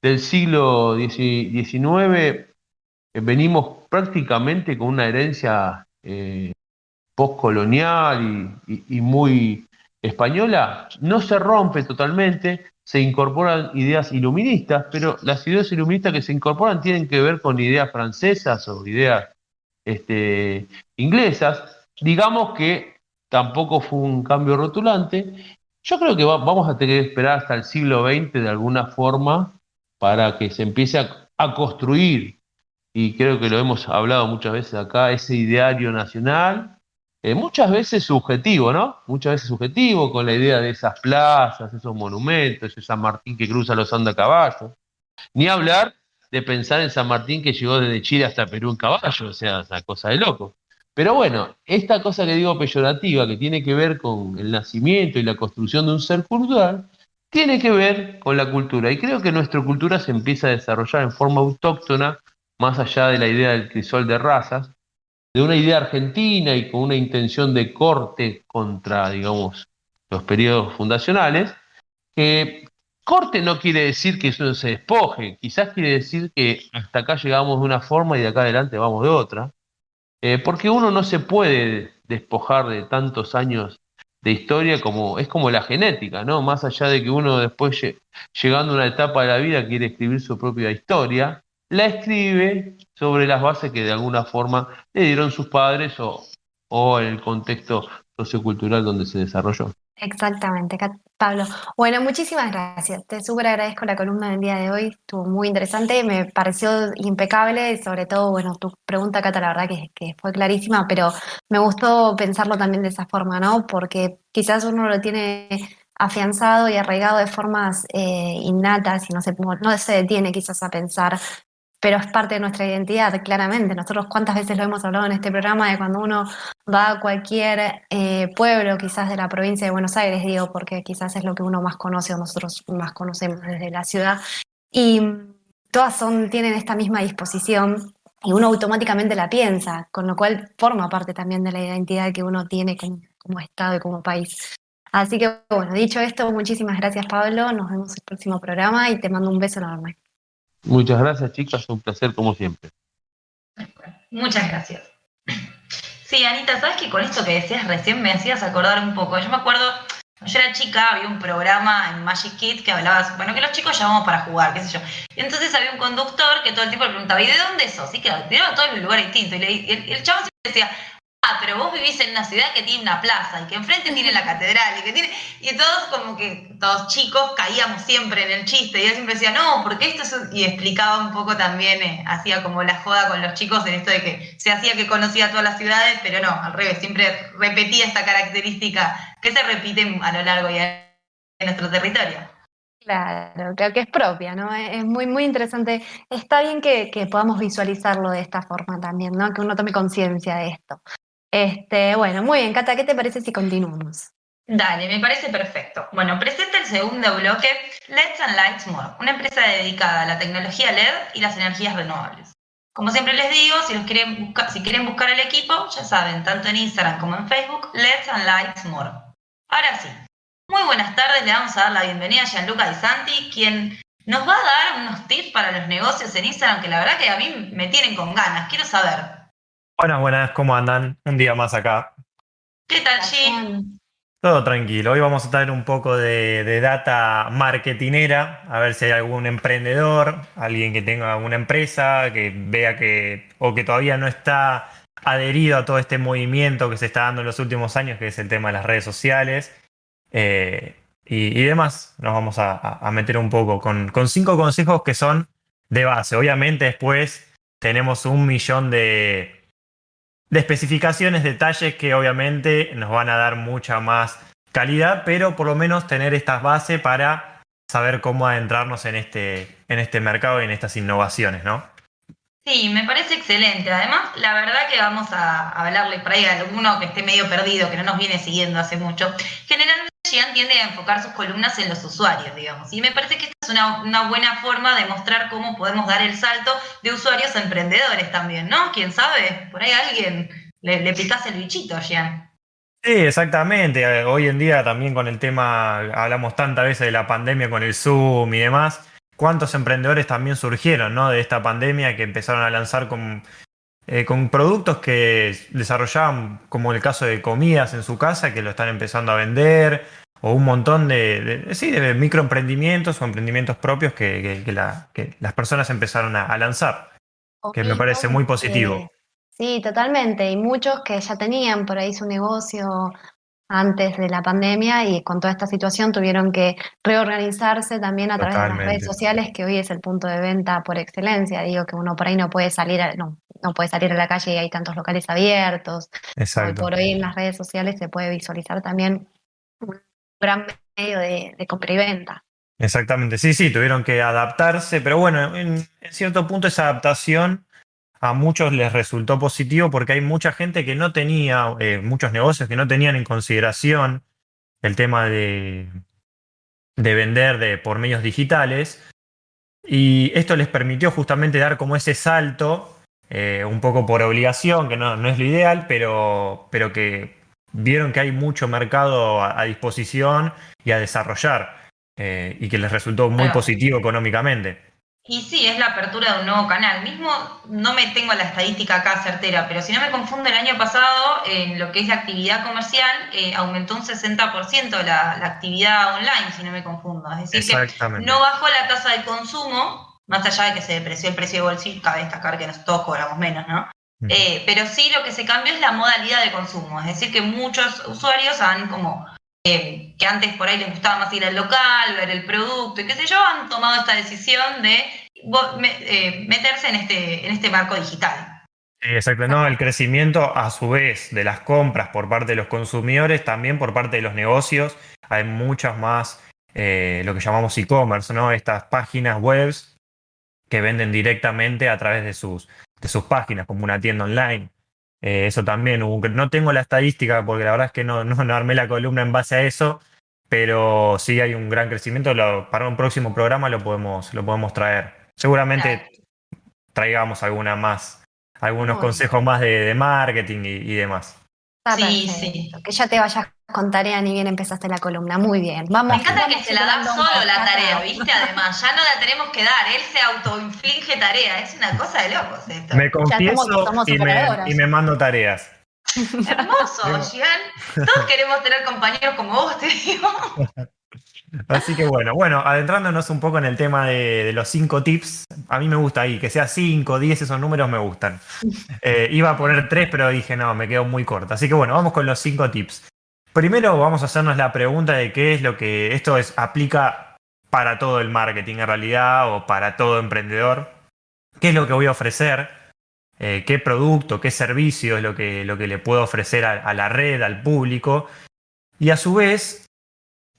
del siglo XIX venimos prácticamente con una herencia postcolonial y muy española no se rompe totalmente, se incorporan ideas iluministas, pero las ideas iluministas que se incorporan tienen que ver con ideas francesas o ideas este, inglesas. Digamos que tampoco fue un cambio rotulante. Yo creo que vamos a tener que esperar hasta el siglo XX de alguna forma para que se empiece a construir, y creo que lo hemos hablado muchas veces acá, ese ideario nacional, muchas veces subjetivo, ¿no? Muchas veces subjetivo, con la idea de esas plazas, esos monumentos, ese San Martín que cruza los Andes a caballo. Ni hablar de pensar en San Martín que llegó desde Chile hasta Perú en caballo, o sea, es una cosa de loco. Pero bueno, esta cosa que digo peyorativa, que tiene que ver con el nacimiento y la construcción de un ser cultural, tiene que ver con la cultura. Y creo que nuestra cultura se empieza a desarrollar en forma autóctona, más allá de la idea del crisol de razas, de una idea argentina y con una intención de corte contra, digamos, los periodos fundacionales, que corte no quiere decir que eso se despoje, quizás quiere decir que hasta acá llegamos de una forma y de acá adelante vamos de otra, porque uno no se puede despojar de tantos años de historia como es como la genética, ¿no? Más allá de que uno después, llegando a una etapa de la vida, quiere escribir su propia historia, la escribe sobre las bases que de alguna forma le dieron sus padres o el contexto sociocultural donde se desarrolló. Exactamente, Pablo. Bueno, muchísimas gracias. Te súper agradezco la columna del día de hoy. Estuvo muy interesante, me pareció impecable, y sobre todo, bueno, tu pregunta, Cata, la verdad que fue clarísima, pero me gustó pensarlo también de esa forma, ¿no? Porque quizás uno lo tiene afianzado y arraigado de formas innatas y no se detiene quizás a pensar, pero es parte de nuestra identidad, claramente. Nosotros cuántas veces lo hemos hablado en este programa de cuando uno va a cualquier pueblo, quizás de la provincia de Buenos Aires, digo, porque quizás es lo que uno más conoce o nosotros más conocemos desde la ciudad, y todas tienen esta misma disposición y uno automáticamente la piensa, con lo cual forma parte también de la identidad que uno tiene como Estado y como país. Así que, bueno, dicho esto, muchísimas gracias, Pablo. Nos vemos en el próximo programa y te mando un beso enorme. Muchas gracias, chicas, un placer como siempre. Muchas gracias. Sí, Anita, ¿sabes que con esto que decías recién me hacías acordar un poco? Yo me acuerdo, cuando yo era chica, había un programa en Magic Kids que hablaba, bueno, que los chicos llamamos para jugar, qué sé yo. Y entonces había un conductor que todo el tiempo le preguntaba, ¿y de dónde sos? Y claro, tiraba todos los lugares distintos. Y el chabón siempre decía, pero vos vivís en una ciudad que tiene una plaza y que enfrente tiene la catedral y que tiene... Y todos como que, todos chicos, caíamos siempre en el chiste y él siempre decía, no, porque esto es... Y explicaba un poco también, hacía como la joda con los chicos en esto de que se hacía que conocía todas las ciudades, pero no, al revés, siempre repetía esta característica que se repite a lo largo y de nuestro territorio. Claro, creo que es propia, ¿no? Es muy, muy interesante. Está bien que podamos visualizarlo de esta forma también, ¿no? Que uno tome conciencia de esto. Bueno, muy bien, Cata, ¿qué te parece si continuamos? Dale, me parece perfecto. Bueno, presenta el segundo bloque, Let's and Lights More, una empresa dedicada a la tecnología LED y las energías renovables. Como siempre les digo, si quieren buscar el equipo, ya saben, tanto en Instagram como en Facebook, Let's and Lights More. Ahora sí, muy buenas tardes, le vamos a dar la bienvenida a Gianluca Di Santi, quien nos va a dar unos tips para los negocios en Instagram que la verdad que a mí me tienen con ganas, quiero saber. Buenas, buenas, ¿cómo andan? Un día más acá. ¿Qué tal, Gi? Todo tranquilo. Hoy vamos a traer un poco de data marketinera, a ver si hay algún emprendedor, alguien que tenga una empresa, que vea o que todavía no está adherido a todo este movimiento que se está dando en los últimos años, que es el tema de las redes sociales, y demás. Nos vamos a meter un poco con 5 consejos que son de base. Obviamente después tenemos 1.000.000 de especificaciones, detalles que obviamente nos van a dar mucha más calidad, pero por lo menos tener estas bases para saber cómo adentrarnos en este mercado y en estas innovaciones, ¿no? Sí, me parece excelente. Además, la verdad que vamos a hablarle por ahí a alguno que esté medio perdido, que no nos viene siguiendo hace mucho. Generalmente Gian tiende a enfocar sus columnas en los usuarios, digamos. Y me parece que esta es una buena forma de mostrar cómo podemos dar el salto de usuarios a emprendedores también, ¿no? ¿Quién sabe? Por ahí a alguien le picás el bichito, Gian. Sí, exactamente. Hoy en día también con el tema, hablamos tantas veces de la pandemia con el Zoom y demás. ¿Cuántos emprendedores también surgieron, ¿no? De esta pandemia que empezaron a lanzar con con productos que desarrollaban, como el caso de comidas en su casa, que lo están empezando a vender, o un montón de microemprendimientos o emprendimientos propios que las personas empezaron a lanzar, O que me parece mismo, muy positivo. sí, totalmente. Y muchos que ya tenían por ahí su negocio antes de la pandemia y con toda esta situación tuvieron que reorganizarse también a través de las redes Totalmente. sociales, que hoy es el punto de venta por excelencia. Digo que uno por ahí no puede salir no puede salir a la calle y hay tantos locales abiertos. Hoy Exacto. por hoy en las redes sociales se puede visualizar también un gran medio de compra y venta. Exactamente. Sí, sí, tuvieron que adaptarse, pero bueno, en cierto punto esa adaptación a muchos les resultó positivo porque hay mucha gente que no tenía, muchos negocios que no tenían en consideración el tema de vender por medios digitales. Y esto les permitió justamente dar como ese salto, un poco por obligación, que no es lo ideal, pero que vieron que hay mucho mercado a disposición y a desarrollar, y que les resultó muy Claro. positivo económicamente. Y sí, es la apertura de un nuevo canal. Mismo no me tengo la estadística acá certera, pero si no me confundo, el año pasado en lo que es la actividad comercial aumentó un 60% la actividad online, si no me confundo. Es decir, que no Exactamente. bajó la tasa de consumo, más allá de que se depreció el precio de bolsillo, cabe destacar que todos cobramos menos, ¿no? Ujú. Pero sí lo que se cambió es la modalidad de consumo. Es decir, que muchos usuarios han como que antes por ahí les gustaba más ir al local, ver el producto y qué sé yo, han tomado esta decisión de meterse en este marco digital. Sí, exacto. No, el crecimiento a su vez de las compras por parte de los consumidores, también por parte de los negocios, hay muchas más, lo que llamamos e-commerce, ¿no? Estas páginas web que venden directamente a través de sus páginas, como una tienda online. Eso también, no tengo la estadística porque la verdad es que no armé la columna en base a eso, pero sí hay un gran crecimiento. Para un próximo programa lo podemos traer. Claro. Seguramente traigamos algunos Muy bien. consejos más de marketing y demás. Está Sí, perfecto. sí. Que ya te vayas con tarea ni bien empezaste la columna. Muy bien. Me Vamos, encanta que vamos se la da superando un solo poco la tarea, acá. ¿viste? Además, ya no la tenemos que dar, él se autoinflige tarea, es una cosa de locos esto. Me Ya confieso somos y superadoras me ya. mando tareas. Hermoso, Digo, Gian. Todos queremos tener compañeros como vos, te digo. así que bueno, adentrándonos un poco en el tema de los 5 tips, a mí me gusta ahí, que sea 5, 10, esos números me gustan. Iba a poner 3, pero dije, no, me quedo muy corto. Así que bueno, vamos con los 5 tips. Primero vamos a hacernos la pregunta de qué es lo que aplica para todo el marketing en realidad o para todo emprendedor. ¿Qué es lo que voy a ofrecer? ¿Qué producto, qué servicio es lo que le puedo ofrecer a la red, al público? Y a su vez,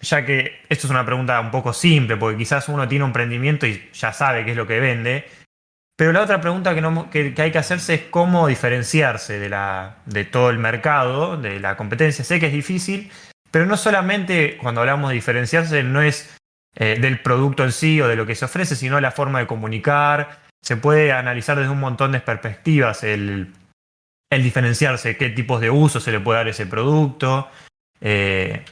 ya que esto es una pregunta un poco simple, porque quizás uno tiene un emprendimiento y ya sabe qué es lo que vende, pero la otra pregunta que hay que hacerse es cómo diferenciarse de todo el mercado, de la competencia. Sé que es difícil, pero no solamente cuando hablamos de diferenciarse, no es del producto en sí o de lo que se ofrece, sino la forma de comunicar. Se puede analizar desde un montón de perspectivas el diferenciarse, qué tipos de uso se le puede dar a ese producto.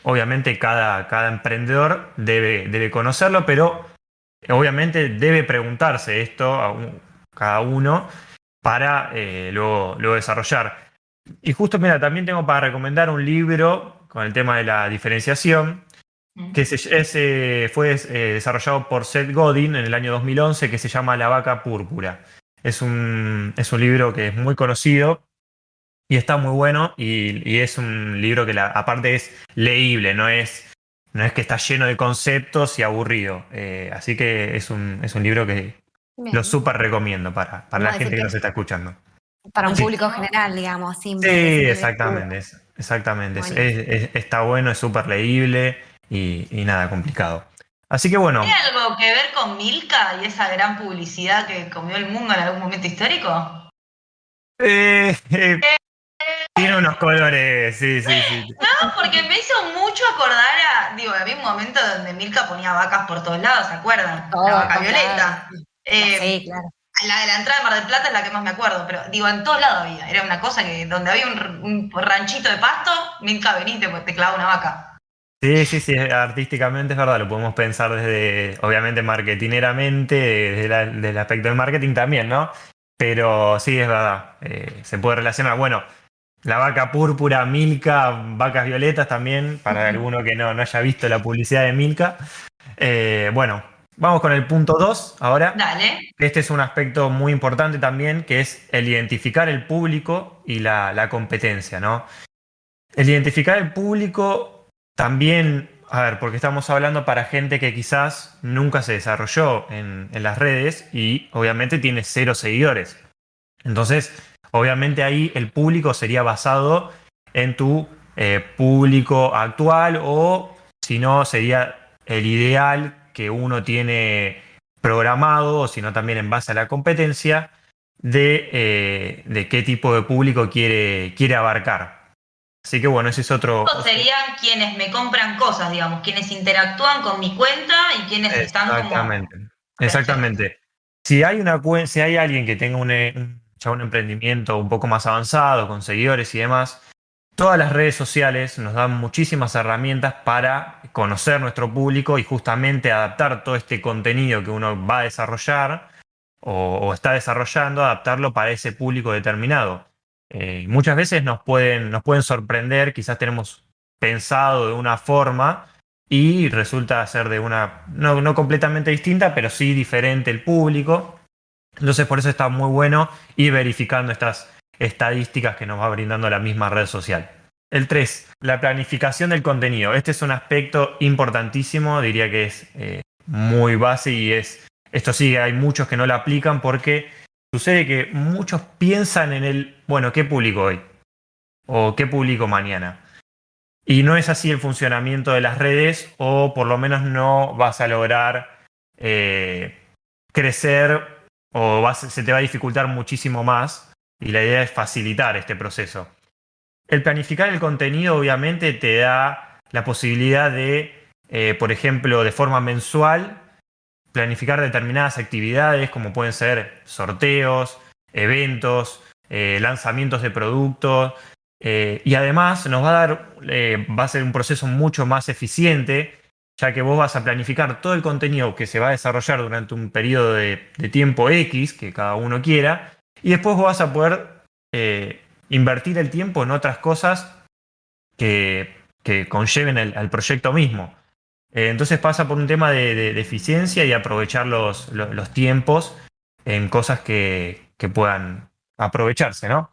Obviamente cada emprendedor debe conocerlo, pero obviamente debe preguntarse esto cada uno para luego desarrollar. Y justo, mira, también tengo para recomendar un libro con el tema de la diferenciación, que fue desarrollado por Seth Godin en el año 2011, que se llama La vaca púrpura. Es un libro que es muy conocido y está muy bueno, y es un libro que aparte es leíble, no es que está lleno de conceptos y aburrido. Así que es un libro que lo Bien. súper recomiendo para la Vamos a decir gente que que nos está escuchando. es para un Sí, público general, digamos, sí, sin lectura. exactamente. Exactamente. Buenísimo. Está bueno, es súper leíble y nada complicado. Así que ¿Tiene bueno, algo que ver con Milka y esa gran publicidad que comió el mundo en algún momento histórico? eh, eh, tiene unos colores, sí, sí, sí. No, porque me hizo mucho acordar había un momento donde Milka ponía vacas por todos lados, ¿se acuerdan? La Todo, vaca claro. violeta. Sí, claro. La de la entrada de Mar del Plata es la que más me acuerdo, pero en todos lados había. Era una cosa que donde había un ranchito de pasto, Milka venite, pues te clava una vaca. Sí, sí, sí, artísticamente es verdad, lo podemos pensar desde, obviamente, marketineramente, desde el aspecto del marketing también, ¿no? pero sí, es verdad, se puede relacionar. Bueno, la vaca púrpura, Milka, vacas violetas también, para alguno que no haya visto la publicidad de Milka. Bueno, vamos con el punto 2 ahora. Dale. Este es un aspecto muy importante también, que es el identificar el público y la competencia, ¿no? El identificar el público también, a ver, porque estamos hablando para gente que quizás nunca se desarrolló en las redes y obviamente tiene 0 seguidores. Entonces, obviamente ahí el público sería basado en tu público actual o si no, sería el ideal que uno tiene programado o si no también en base a la competencia de qué tipo de público quiere abarcar. Así que bueno, ese es otro. Serían quienes me compran cosas, digamos, quienes interactúan con mi cuenta y quienes están como... Exactamente, Perfecto. exactamente. Si hay alguien que tenga ya un emprendimiento un poco más avanzado, con seguidores y demás, todas las redes sociales nos dan muchísimas herramientas para conocer nuestro público y justamente adaptar todo este contenido que uno va a desarrollar o está desarrollando, adaptarlo para ese público determinado. Muchas veces nos pueden sorprender, quizás tenemos pensado de una forma y resulta ser de una, no completamente distinta, pero sí diferente el público. Entonces por eso está muy bueno ir verificando estas estadísticas que nos va brindando la misma red social. El 3, la planificación del contenido. Este es un aspecto importantísimo, diría que es muy base y esto sí, hay muchos que no lo aplican porque sucede que muchos piensan en bueno, ¿qué publico hoy? ¿O qué publico mañana? Y no es así el funcionamiento de las redes, o por lo menos no vas a lograr crecer o se te va a dificultar muchísimo más. Y la idea es facilitar este proceso. El planificar el contenido obviamente te da la posibilidad de, por ejemplo, de forma mensual, planificar determinadas actividades como pueden ser sorteos, eventos, lanzamientos de productos. Y además nos va a ser un proceso mucho más eficiente, ya que vos vas a planificar todo el contenido que se va a desarrollar durante un periodo de tiempo X, que cada uno quiera, y después vos vas a poder invertir el tiempo en otras cosas que conlleven al proyecto mismo. Entonces pasa por un tema de eficiencia y aprovechar los tiempos en cosas que puedan aprovecharse, ¿no?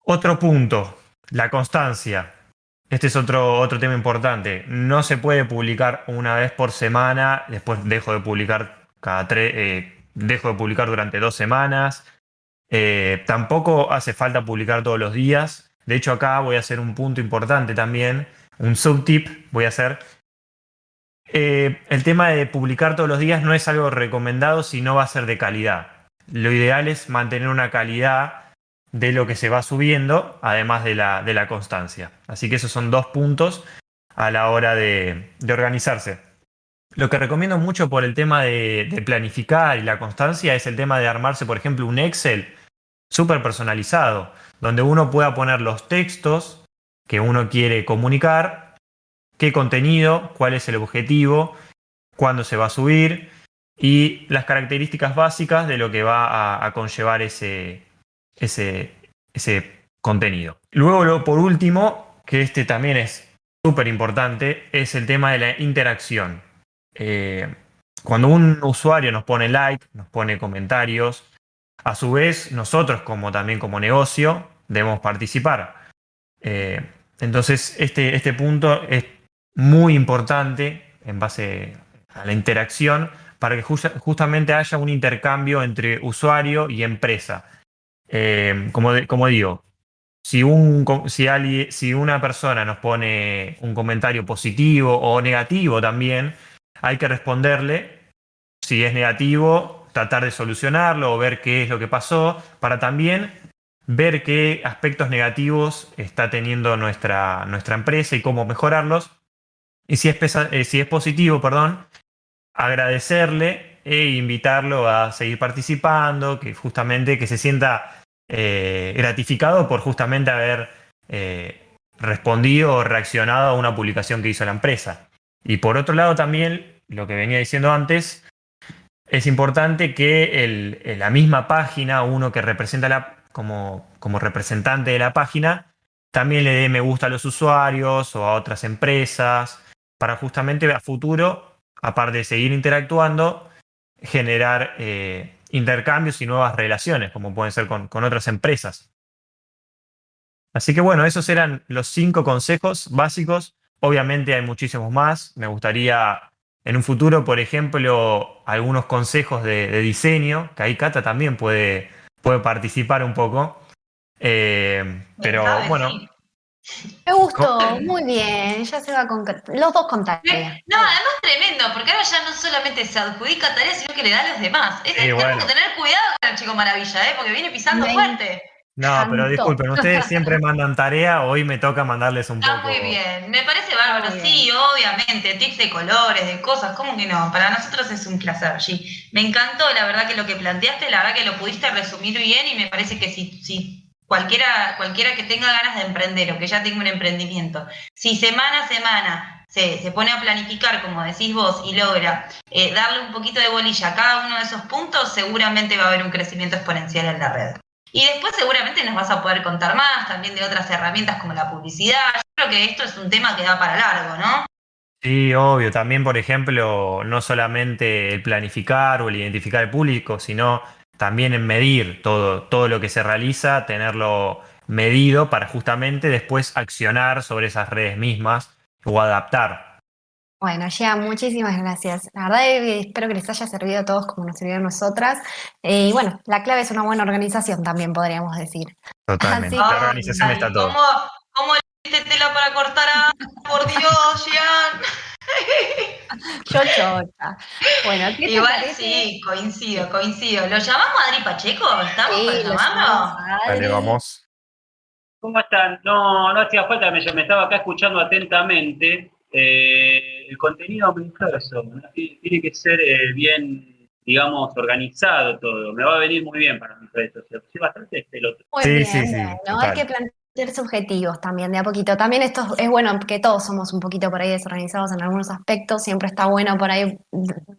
Otro punto, la constancia. Este es otro tema importante. No se puede publicar una vez por semana, después dejo de publicar dejo de publicar durante 2 semanas. Tampoco hace falta publicar todos los días. De hecho, acá voy a hacer un punto importante también, un subtip voy a hacer. El tema de publicar todos los días no es algo recomendado si no va a ser de calidad. Lo ideal es mantener una calidad de lo que se va subiendo, además de la constancia. Así que esos son 2 puntos a la hora de organizarse. Lo que recomiendo mucho por el tema de planificar y la constancia es el tema de armarse, por ejemplo, un Excel súper personalizado, donde uno pueda poner los textos que uno quiere comunicar, qué contenido, cuál es el objetivo, cuándo se va a subir y las características básicas de lo que va a conllevar ese contenido. Luego, por último, que este también es súper importante, es el tema de la interacción. Cuando un usuario nos pone like, nos pone comentarios, a su vez nosotros también como negocio debemos participar. Entonces este punto es muy importante en base a la interacción para que justamente haya un intercambio entre usuario y empresa. Como digo, si una persona nos pone un comentario positivo o negativo también, hay que responderle. Si es negativo, tratar de solucionarlo o ver qué es lo que pasó, para también ver qué aspectos negativos está teniendo nuestra empresa y cómo mejorarlos. Y si es positivo, agradecerle e invitarlo a seguir participando, que se sienta gratificado por justamente haber respondido o reaccionado a una publicación que hizo la empresa. Y por otro lado también, lo que venía diciendo antes, es importante que la misma página, uno que representa como representante de la página, también le dé me gusta a los usuarios o a otras empresas, para justamente a futuro, aparte de seguir interactuando, generar intercambios y nuevas relaciones, como pueden ser con otras empresas. Así que bueno, esos eran los 5 consejos básicos. Obviamente hay muchísimos más. Me gustaría en un futuro, por ejemplo, algunos consejos de diseño, que ahí Cata también puede participar un poco. Pero ¿Sabes? bueno, Sí. Me gustó, muy bien, ya se va con los dos con tarea. No, además tremendo, porque ahora ya no solamente se adjudica tareas, sino que le da a los demás. Tenemos bueno. que tener cuidado con el Chico Maravilla, porque viene pisando Me fuerte. No, pero encantó. disculpen, ustedes siempre mandan tarea, hoy me toca mandarles un Está poco. muy bien, me parece bárbaro. Muy bien. Sí, obviamente, tips de colores, de cosas, ¿cómo que no? Para nosotros es un placer, G. Me encantó, la verdad, que lo que planteaste, la verdad que lo pudiste resumir bien y me parece que si cualquiera que tenga ganas de emprender o que ya tenga un emprendimiento, si semana a semana se pone a planificar, como decís vos, y logra darle un poquito de bolilla a cada uno de esos puntos, seguramente va a haber un crecimiento exponencial en la red. Y después seguramente nos vas a poder contar más también de otras herramientas como la publicidad. Yo creo que esto es un tema que da para largo, ¿no? Sí, obvio. También, por ejemplo, no solamente el planificar o el identificar el público, sino también en medir todo lo que se realiza, tenerlo medido para justamente después accionar sobre esas redes mismas o adaptar. Bueno, Gia, muchísimas gracias. La verdad espero que les haya servido a todos como nos sirvió a nosotras. Y bueno, la clave es una buena organización también, podríamos decir. Totalmente. Así La que, organización está todo. ¿Cómo le diste tela para cortar a... Por Dios, Jean? yo chocha. Bueno, ¿qué te Igual parece? sí, coincido. ¿Lo llamamos a Adri Pacheco? ¿Estamos para Sí, lo llamamos llamarlo? a Dale, Adri. vamos. ¿Cómo están? No hacía falta, me estaba acá escuchando atentamente. El contenido me dijo eso, ¿no? Tiene que ser bien, digamos, organizado todo. Me va a venir muy bien para mis redes sociales. Sí, bastante pelotudo. Muy Sí, bien, sí, sí, bueno, hay total. que plantearse objetivos también, de a poquito. También esto es bueno que todos somos un poquito por ahí desorganizados en algunos aspectos. Siempre está bueno por ahí,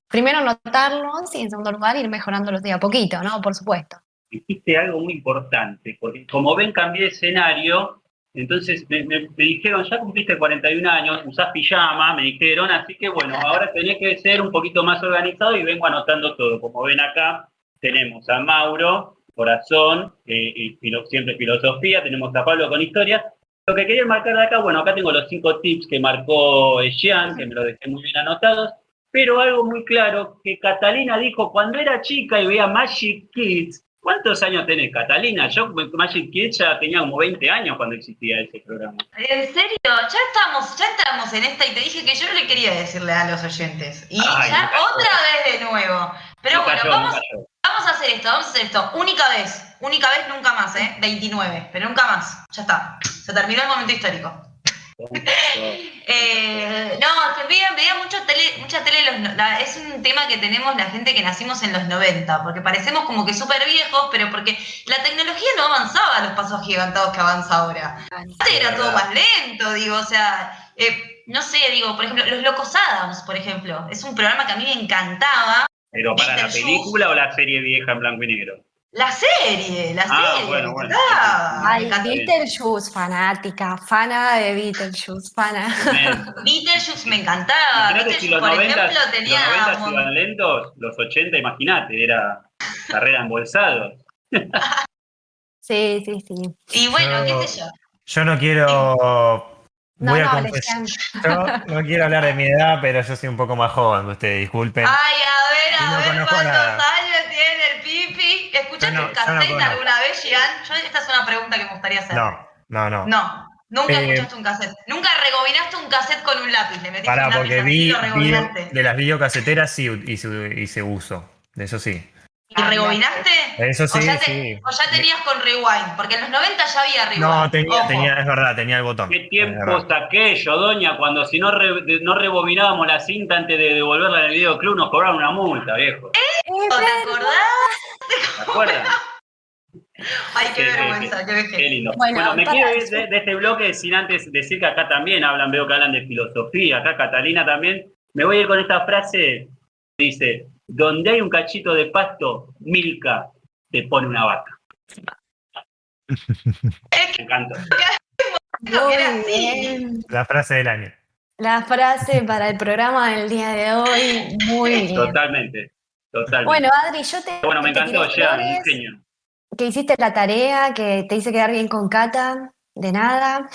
primero notarlos y en segundo lugar ir mejorándolos de a poquito, ¿no? Por supuesto. Dijiste algo muy importante, porque como ven cambié de escenario, entonces me dijeron, ya cumpliste 41 años, usás pijama, me dijeron, así que bueno, ahora tenés que ser un poquito más organizado y vengo anotando todo. Como ven acá, tenemos a Mauro, corazón, siempre filosofía, tenemos a Pablo con historia. Lo que quería marcar de acá, bueno, acá tengo los 5 tips que marcó Jean, que me los dejé muy bien anotados, pero algo muy claro, que Catalina dijo cuando era chica y veía Magic Kids. ¿Cuántos años tenés, Catalina? Yo Magic Kids ya tenía como 20 años cuando existía ese programa. ¿En serio? Ya entramos en esta y te dije que yo no le quería decirle a los oyentes. Y Ay, ya me cayó. otra vez de nuevo. Pero Me bueno, cayó. vamos a hacer esto. Única vez, nunca más, 29, pero nunca más. Ya está. Se terminó el momento histórico. No, que veía mucha tele es un tema que tenemos la gente que nacimos en los 90, porque parecemos como que súper viejos, pero porque la tecnología no avanzaba a los pasos agigantados que avanza ahora. Antes era todo más lento, digo, o sea, no sé, digo, por ejemplo, Los Locos Adams, por ejemplo, es un programa que a mí me encantaba. ¿Pero para la película o la serie vieja en blanco y negro? La serie, bueno. me encantaba. Ay, Me encantaba. Beetlejuice, fanática, fana de Beetlejuice, fana. Beetlejuice me encantaba. Imagínate si Beetlejuice, por ejemplo, tenía los 90 iban lentos, los 80, imagínate, era carrera embolsados. Sí. Y bueno, qué sé yo. Yo no quiero. Voy a No, confesar. Yo no quiero hablar de mi edad, pero yo soy un poco más joven que ustedes, disculpen. Ay, Y a no ver conozco cuántos nada. años tiene el Pipi. ¿Escuchaste Yo no el cassette conozco. alguna vez, Gian? Esta es una pregunta que me gustaría hacer. No. No, nunca escuchaste un cassette. Nunca rebobinaste un cassette con un lápiz. Le metiste un lápiz Porque así y vi lo rebobinaste. de las videocaseteras sí hice uso. De eso sí. ¿Y rebobinaste? Eso sí, O ya tenías con rewind, porque en los 90 ya había rewind. No, Ojo. es verdad, tenía el botón. ¿Qué Es tiempos verdad. aquellos, doña? Cuando si no rebobinábamos la cinta antes de devolverla en el videoclub nos cobraban una multa, viejo. ¿Te acordás? ¿Te acuerdas? Ay, qué Sí, vergüenza, qué Qué vejez. lindo. Bueno, Bueno, me para quiero ir eso. de este bloque sin antes decir que acá también veo que hablan de filosofía, acá Catalina también. Me voy a ir con esta frase, dice, donde hay un cachito de pasto, Milka te pone una vaca. Me encantó. No, que era Muy así. bien. La frase del año. La frase para el programa del día de hoy, muy bien. Totalmente, totalmente. Bueno, Adri, yo Bueno, me te tiré encantó, Jean, un flores, genio. que hiciste la tarea, que te hice quedar bien con Cata, de nada.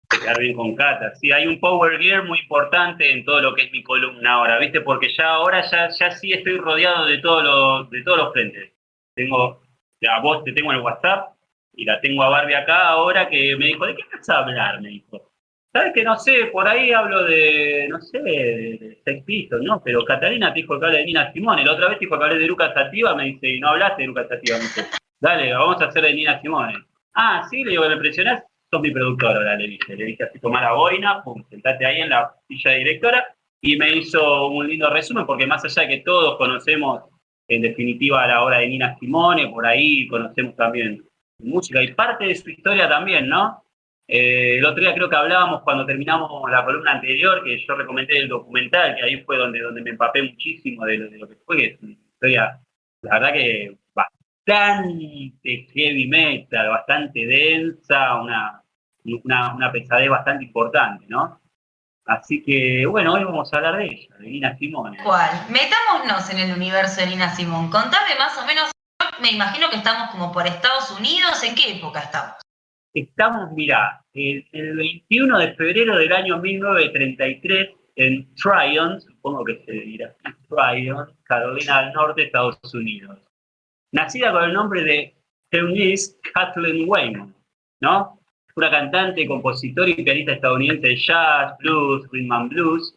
Quedar bien con Cata. Sí, hay un power gear muy importante en todo lo que es mi columna ahora, ¿viste? Porque ya sí estoy rodeado de de todos los frentes. Tengo, a vos te tengo en el WhatsApp y la tengo a Barbie acá ahora que me dijo, ¿de qué vas a hablar? Me dijo. ¿Sabes que no sé? Por ahí hablo de, no sé, de Sex Pistols, ¿no? Pero Catalina te dijo que hable de Nina Simone. La otra vez te dijo que hablé de Lucas Sativa, me dice, y no hablaste de Lucas Sativa. Me dice, dale, vamos a hacer de Nina Simone. Ah, sí, le digo, ¿me impresionás? Sos mi productor ahora, le dije así, tomá la boina, pum, sentate ahí en la silla de directora, y me hizo un lindo resumen, porque más allá de que todos conocemos, en definitiva, la obra de Nina Simone, por ahí conocemos también música, y parte de su historia también, ¿no? El otro día creo que hablábamos cuando terminamos la columna anterior, que yo recomendé el documental, que ahí fue donde me empapé muchísimo de lo que fue, que es una historia, la verdad que bastante heavy metal, bastante densa, una pesadez bastante importante, ¿no? Así que, bueno, hoy vamos a hablar de ella, de Nina Simone. ¿Cuál? Metámonos en el universo de Nina Simone. Contame más o menos, me imagino que estamos como por Estados Unidos, ¿en qué época estamos? Estamos, mirá, el 21 de febrero del año 1933 en Tryon, supongo que se dirá así, Tryon, Carolina del Norte, Estados Unidos. Nacida con el nombre de Eunice Kathleen Wayman, ¿no? Una cantante, compositora y pianista estadounidense de jazz, blues, rhythm and blues,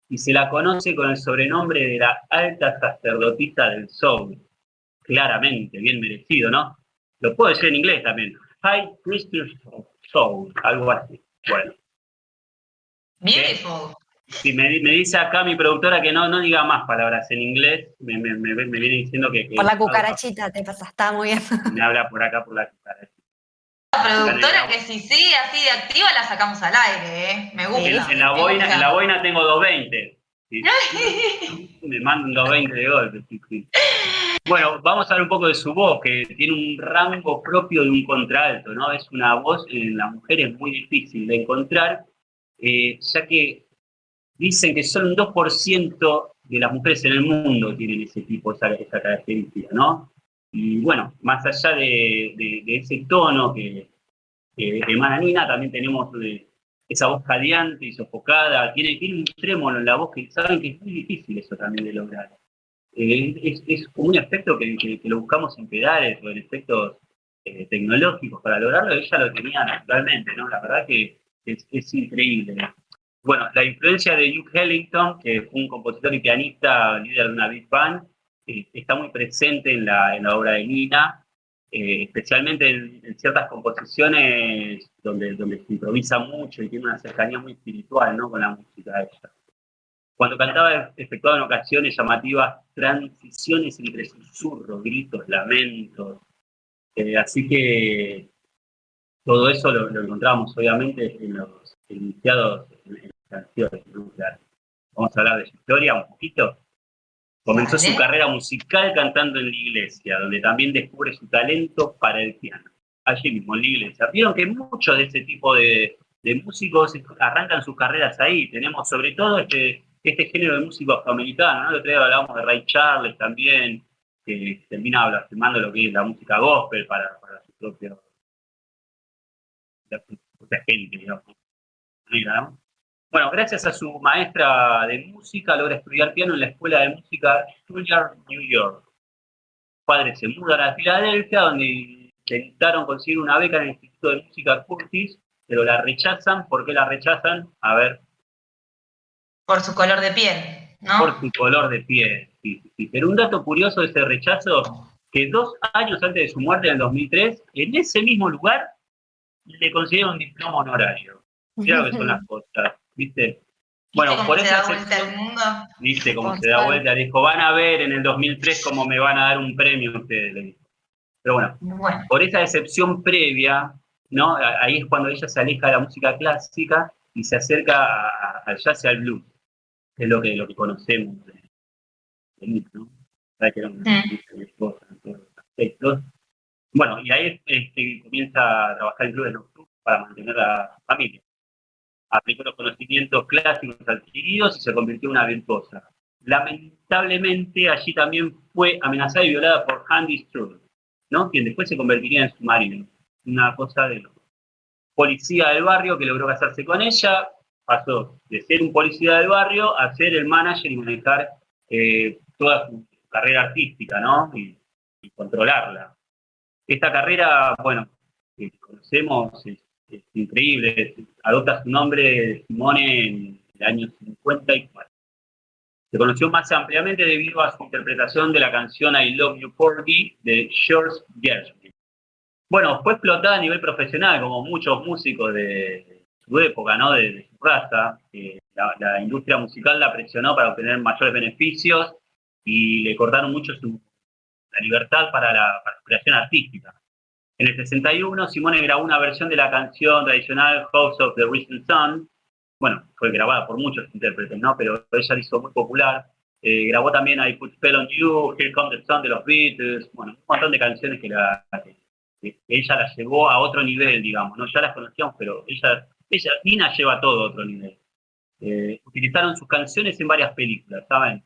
y se la conoce con el sobrenombre de la alta sacerdotisa del soul. Claramente, bien merecido, ¿no? Lo puedo decir en inglés también. High Priestess of Soul, algo así. Bueno. Beautiful. Si me dice acá mi productora que no diga más palabras en inglés, me viene diciendo que Por la cucarachita te pasa, está muy bien. me habla por acá por la cucaracha. La productora que si sigue así de activa la sacamos al aire, ¿eh? Me gusta. En la boina tengo 220. ¿Sí? Me mando un 220 de golpe. Sí. Bueno, vamos a hablar un poco de su voz, que tiene un rango propio de un contralto, ¿no? Es una voz en la mujer es muy difícil de encontrar, ya que dicen que solo un 2% de las mujeres en el mundo tienen ese tipo, esa característica, ¿no? Y bueno, más allá de ese tono que emana Nina, también tenemos esa voz radiante y sofocada, tiene un trémolo en la voz que saben que es muy difícil eso también de lograr. Es como un efecto que lo buscamos en pedales o en efectos tecnológicos para lograrlo, ella lo tenía naturalmente, ¿no? La verdad que es increíble. Bueno, la influencia de Duke Ellington, que fue un compositor y pianista, líder de una big band, está muy presente en la obra de Nina, especialmente en ciertas composiciones donde se improvisa mucho y tiene una cercanía muy espiritual, ¿no? Con la música de ella. Cuando cantaba efectuaba en ocasiones llamativas transiciones entre susurros, gritos, lamentos. Así que todo eso lo encontramos obviamente en los iniciados en las canciones, ¿no? Vamos a hablar de su historia un poquito. Comenzó su carrera musical cantando en la iglesia, donde también descubre su talento para el piano. Allí mismo, en la iglesia. Vieron que muchos de ese tipo de músicos arrancan sus carreras ahí. Tenemos sobre todo este género de músico afroamericano, ¿no? El otro día hablábamos de Ray Charles también, que termina blasfemando lo que es la música gospel para su propia gente, digamos. ¿No? Bueno, gracias a su maestra de música, logra estudiar piano en la Escuela de Música Juilliard, New York. Sus padres se mudan a Filadelfia, donde intentaron conseguir una beca en el Instituto de Música Curtis, pero la rechazan. ¿Por qué la rechazan? A ver. Por su color de piel, ¿no? Por su color de piel, sí. Pero un dato curioso de ese rechazo, que 2 años antes de su muerte, en el 2003, en ese mismo lugar, le consiguieron un diploma honorario. Mirá lo que son las cosas, ¿viste? Bueno, por esa excepción, ¿viste cómo se da vuelta? Dijo, van a ver en el 2003 cómo me van a dar un premio a ustedes, le dijo. Pero bueno, por esa excepción previa, ¿no? Ahí es cuando ella se aleja de la música clásica y se acerca al jazz y al blues, que es lo que conocemos tenía, ¿no? Sabes que era una virtuosa en todos los aspectos. Bueno, y ahí comienza a trabajar en clubes nocturnos para mantener a la familia. Aplicó los conocimientos clásicos adquiridos y se convirtió en una virtuosa. Lamentablemente, allí también fue amenazada y violada por Andy Strud, ¿no? Quien después se convertiría en su marido. Una cosa de loco. Policía del barrio que logró casarse con ella, pasó de ser un policía del barrio a ser el manager y manejar toda su carrera artística, ¿no? Y controlarla. Esta carrera, bueno, que conocemos, es increíble, adopta su nombre de Simone en el año 54. Se conoció más ampliamente debido a su interpretación de la canción I Love You Porgy de George Gershwin. Bueno, fue explotada a nivel profesional, como muchos músicos de su época, ¿no? De su raza. La industria musical la presionó para obtener mayores beneficios y le cortaron mucho la libertad para su creación artística. En el 61, Simone grabó una versión de la canción tradicional House of the Rising Sun. Bueno, fue grabada por muchos intérpretes, ¿no? Pero ella la hizo muy popular. Grabó también I Put Spell on You, Here Comes the Sun de los Beatles. Bueno, un montón de canciones que ella la llevó a otro nivel, digamos, ¿no? Ya las conocíamos, pero Nina lleva todo a otro nivel. Utilizaron sus canciones en varias películas, ¿saben?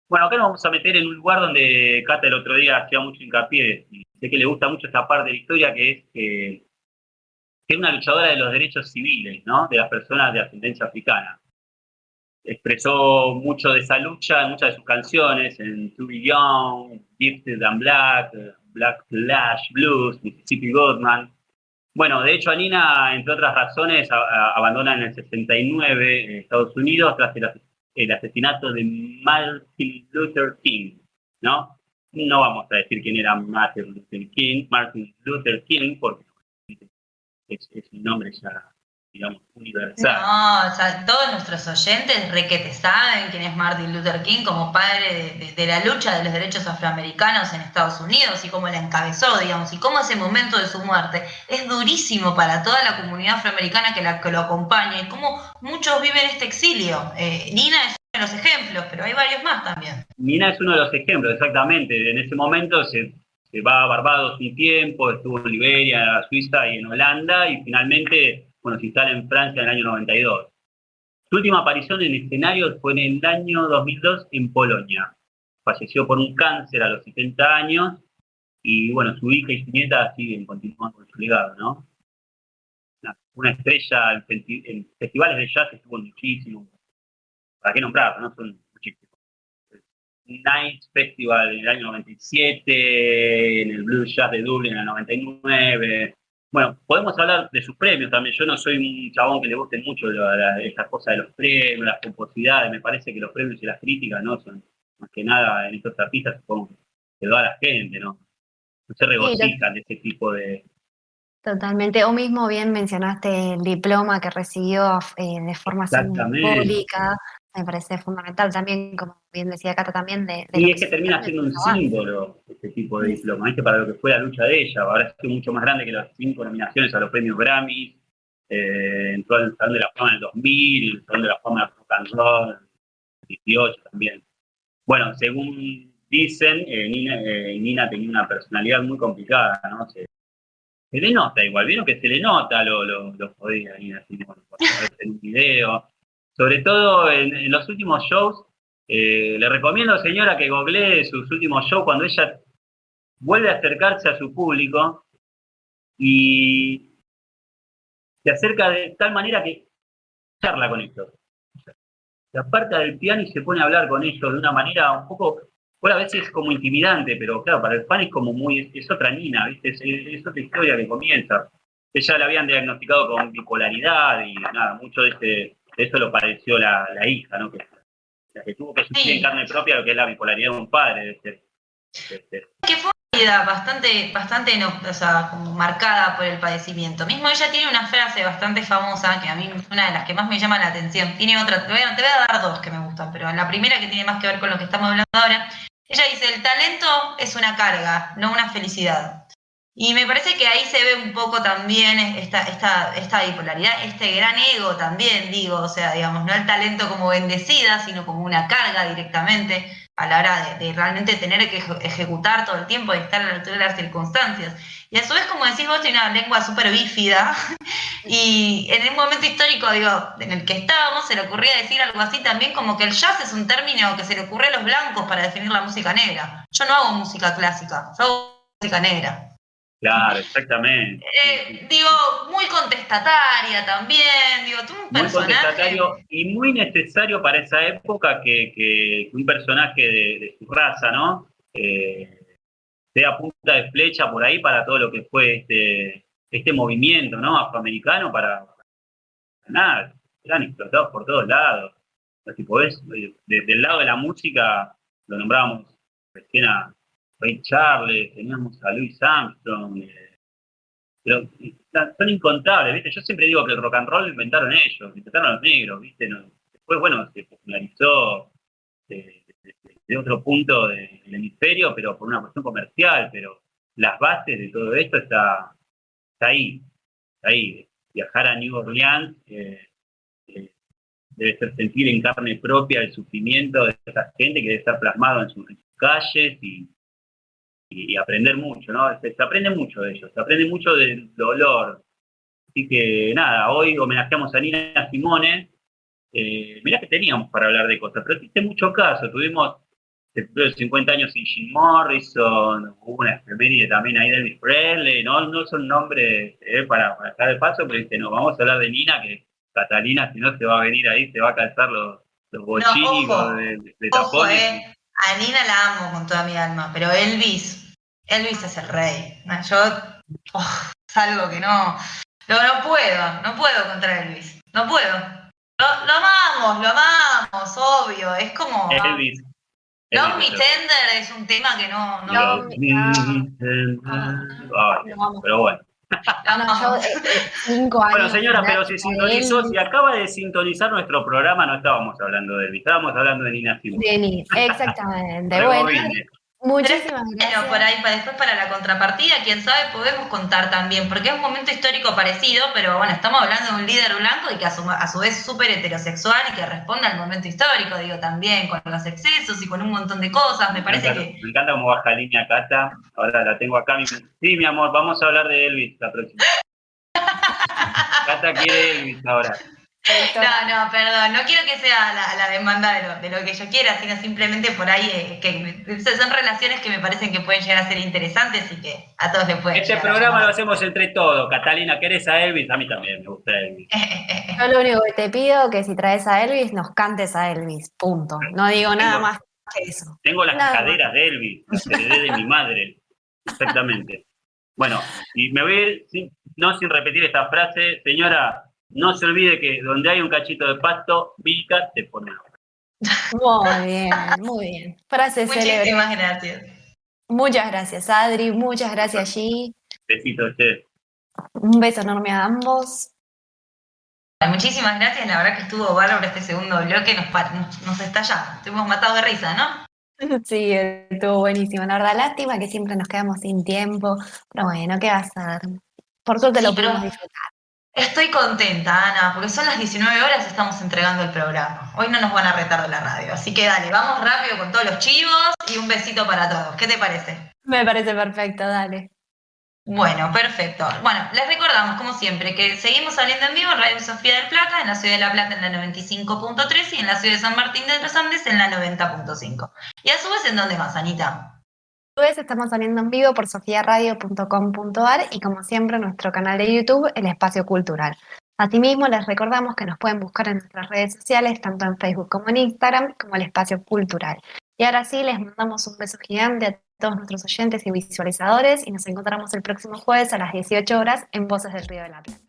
Bueno, acá nos vamos a meter en un lugar donde Cata el otro día hacía mucho hincapié, y sé que le gusta mucho esta parte de la historia, que es que es una luchadora de los derechos civiles, ¿no? De las personas de ascendencia africana. Expresó mucho de esa lucha en muchas de sus canciones, en To Be Young, Gifted and Black, Black Flash Blues, Mississippi Goodman. Bueno, de hecho a Nina, entre otras razones, abandona en el 69 Estados Unidos tras el asesinato de Martin Luther King, ¿no? No vamos a decir quién era Martin Luther King, porque es un nombre ya, digamos, universal. No, o sea, todos nuestros oyentes requete saben quién es Martin Luther King como padre de la lucha de los derechos afroamericanos en Estados Unidos y cómo la encabezó, digamos, y cómo ese momento de su muerte es durísimo para toda la comunidad afroamericana que lo acompaña y cómo muchos viven este exilio. Nina es uno de los ejemplos, pero hay varios más también. Nina es uno de los ejemplos, exactamente. En ese momento se va a Barbados un tiempo, estuvo en Liberia, Suiza y en Holanda, y finalmente, bueno, se instala en Francia en el año 92. Su última aparición en el escenario fue en el año 2002 en Polonia. Falleció por un cáncer a los 70 años, y bueno, su hija y su nieta siguen continuando con su legado, ¿no? Una estrella en festivales de jazz estuvo muchísimo. ¿Para qué nombrarlo, no? Son muchísimos. Night Festival en el año 97, en el Blues Jazz de Dublín en el 99. Bueno, podemos hablar de sus premios también. Yo no soy un chabón que le gusten mucho esas cosas de los premios, las pomposidades. Me parece que los premios y las críticas, ¿no? Son más que nada en estos artistas, supongo que lo da la gente, ¿no? No se regocijan de ese tipo de... Totalmente. O mismo bien mencionaste el diploma que recibió de forma simbólica. Me parece fundamental también, como bien decía Cata también, y es que termina siendo un símbolo este tipo de diploma, ¿viste? Para lo que fue la lucha de ella. Ahora ha sido mucho más grande que las 5 nominaciones a los premios Grammy. Entró al Salón de la Fama en el 2000, el Salón de la Fama de Rock and Roll en el 18 también. Bueno, según dicen, Nina tenía una personalidad muy complicada, ¿no? Se le nota igual, vieron que se le nota lo jodida Nina, así, bueno, por en un video. Sobre todo en los últimos shows, le recomiendo, señora, que googlee sus últimos shows cuando ella vuelve a acercarse a su público y se acerca de tal manera que charla con ellos. Se aparta del piano y se pone a hablar con ellos de una manera un poco, bueno, a veces como intimidante, pero claro, para el fan es como es otra Nina, ¿viste? Es otra historia que comienza. Ella la habían diagnosticado con bipolaridad y nada, mucho de eso lo padeció la hija, ¿no? La que tuvo que sufrir en carne propia lo que es la bipolaridad de un padre. Que fue una vida bastante o sea, como marcada por el padecimiento. Mismo ella tiene una frase bastante famosa, que a mí es una de las que más me llama la atención. Tiene otra, te voy a dar dos que me gustan, pero la primera, que tiene más que ver con lo que estamos hablando ahora, ella dice: el talento es una carga, no una felicidad. Y me parece que ahí se ve un poco también esta bipolaridad, este gran ego también, digo, o sea, digamos, no el talento como bendecida, sino como una carga directamente. a la hora de realmente tener que ejecutar todo el tiempo y estar a la altura de las circunstancias. Y a su vez, como decís vos, tiene una lengua súper bífida. Y en un momento histórico, digo, en el que estábamos, se le ocurría decir algo así también, como que el jazz es un término que se le ocurre a los blancos para definir la música negra. Yo no hago música clásica, yo hago música negra. Claro, exactamente. Digo, muy contestataria también, digo, tú un Muy personaje. contestatario y muy necesario para esa época que un personaje de su raza, ¿no? Sea punta de flecha por ahí para todo lo que fue este movimiento, ¿no? Afroamericano para nada, eran explotados por todos lados. Si podés, desde el lado de la música, lo nombrábamos recién a Ray Charles, teníamos a Louis Armstrong, pero son incontables, ¿viste? Yo siempre digo que el rock and roll lo inventaron ellos, lo inventaron los negros, ¿viste? Después, bueno, se popularizó de otro punto del hemisferio, pero por una cuestión comercial, pero las bases de todo esto está ahí, está ahí. Viajar a New Orleans debe ser sentir en carne propia el sufrimiento de esa gente que debe estar plasmado en sus calles y aprender mucho, ¿no? Se aprende mucho de ellos, se aprende mucho del dolor. Así que nada, hoy homenajeamos a Nina Simone. Mirá que teníamos para hablar de cosas, pero existe mucho caso. Tuvimos los 50 años sin Jim Morrison, hubo una efeméride también ahí de Elvis Presley, no son nombres para estar de paso, pero dice, no, vamos a hablar de Nina, que Catalina, si no, se va a venir ahí, se va a calzar los bochínicos de Ojo, tapones. a Nina la amo con toda mi alma, pero Elvis es el rey. Yo es algo que no puedo contra Elvis, no puedo. Lo amamos, obvio, es como... Elvis. Love Me Tender es un tema que no... Love Me Tender. Pero bueno. Yo, 5 años. Bueno, señora, pero si acaba de sintonizar nuestro programa, no estábamos hablando de Elvis, estábamos hablando de Nina Simone. Exactamente. Bueno, muchísimas gracias. Bueno, por ahí, después para la contrapartida, quién sabe, podemos contar también, porque es un momento histórico parecido, pero bueno, estamos hablando de un líder blanco y que a su vez súper heterosexual y que responde al momento histórico, digo, también con los excesos y con un montón de cosas, me parece que... Me encanta cómo baja línea Cata, ahora la tengo acá. Sí, mi amor, vamos a hablar de Elvis la próxima. Cata quiere Elvis ahora. No, perdón, no quiero que sea la demanda de lo que yo quiera, sino simplemente por ahí que son relaciones que me parecen que pueden llegar a ser interesantes y que a todos les pueden Este llegar programa lo hacemos entre todos. Catalina, ¿querés a Elvis? A mí también me gusta Elvis. Yo lo único que te pido es que si traes a Elvis, nos cantes a Elvis, punto. No digo nada más que eso. Tengo las caderas de Elvis, las heredé de mi madre, exactamente. Bueno, y me voy a ir sin repetir esta frase, señora. No se olvide que donde hay un cachito de pasto, Vilca te pone. Muy bien, muy bien. Frase célebre. Muchísimas gracias. Muchas gracias, Adri. Muchas gracias, G. Besitos, che. Un beso enorme a ambos. Muchísimas gracias, la verdad que estuvo bárbaro este segundo bloque, nos estallamos, estuvimos matados de risa, ¿no? Sí, estuvo buenísimo. La verdad, lástima que siempre nos quedamos sin tiempo, pero bueno, ¿qué vas a hacer? Por suerte lo pudimos disfrutar. Estoy contenta, Ana, porque son las 19 horas y estamos entregando el programa. Hoy no nos van a retar de la radio, así que dale, vamos rápido con todos los chivos y un besito para todos. ¿Qué te parece? Me parece perfecto, dale. Bueno, perfecto. Bueno, les recordamos, como siempre, que seguimos saliendo en vivo en Radio Sofía del Plata, en la ciudad de La Plata en la 95.3 y en la ciudad de San Martín de los Andes en la 90.5. Y a su vez, ¿en dónde más, Anita? A su vez estamos saliendo en vivo por sofiaradio.com.ar y como siempre en nuestro canal de YouTube, El Espacio Cultural. Asimismo, les recordamos que nos pueden buscar en nuestras redes sociales, tanto en Facebook como en Instagram, como El Espacio Cultural. Y ahora sí, les mandamos un beso gigante a todos nuestros oyentes y visualizadores y nos encontramos el próximo jueves a las 18 horas en Voces del Río de la Plata.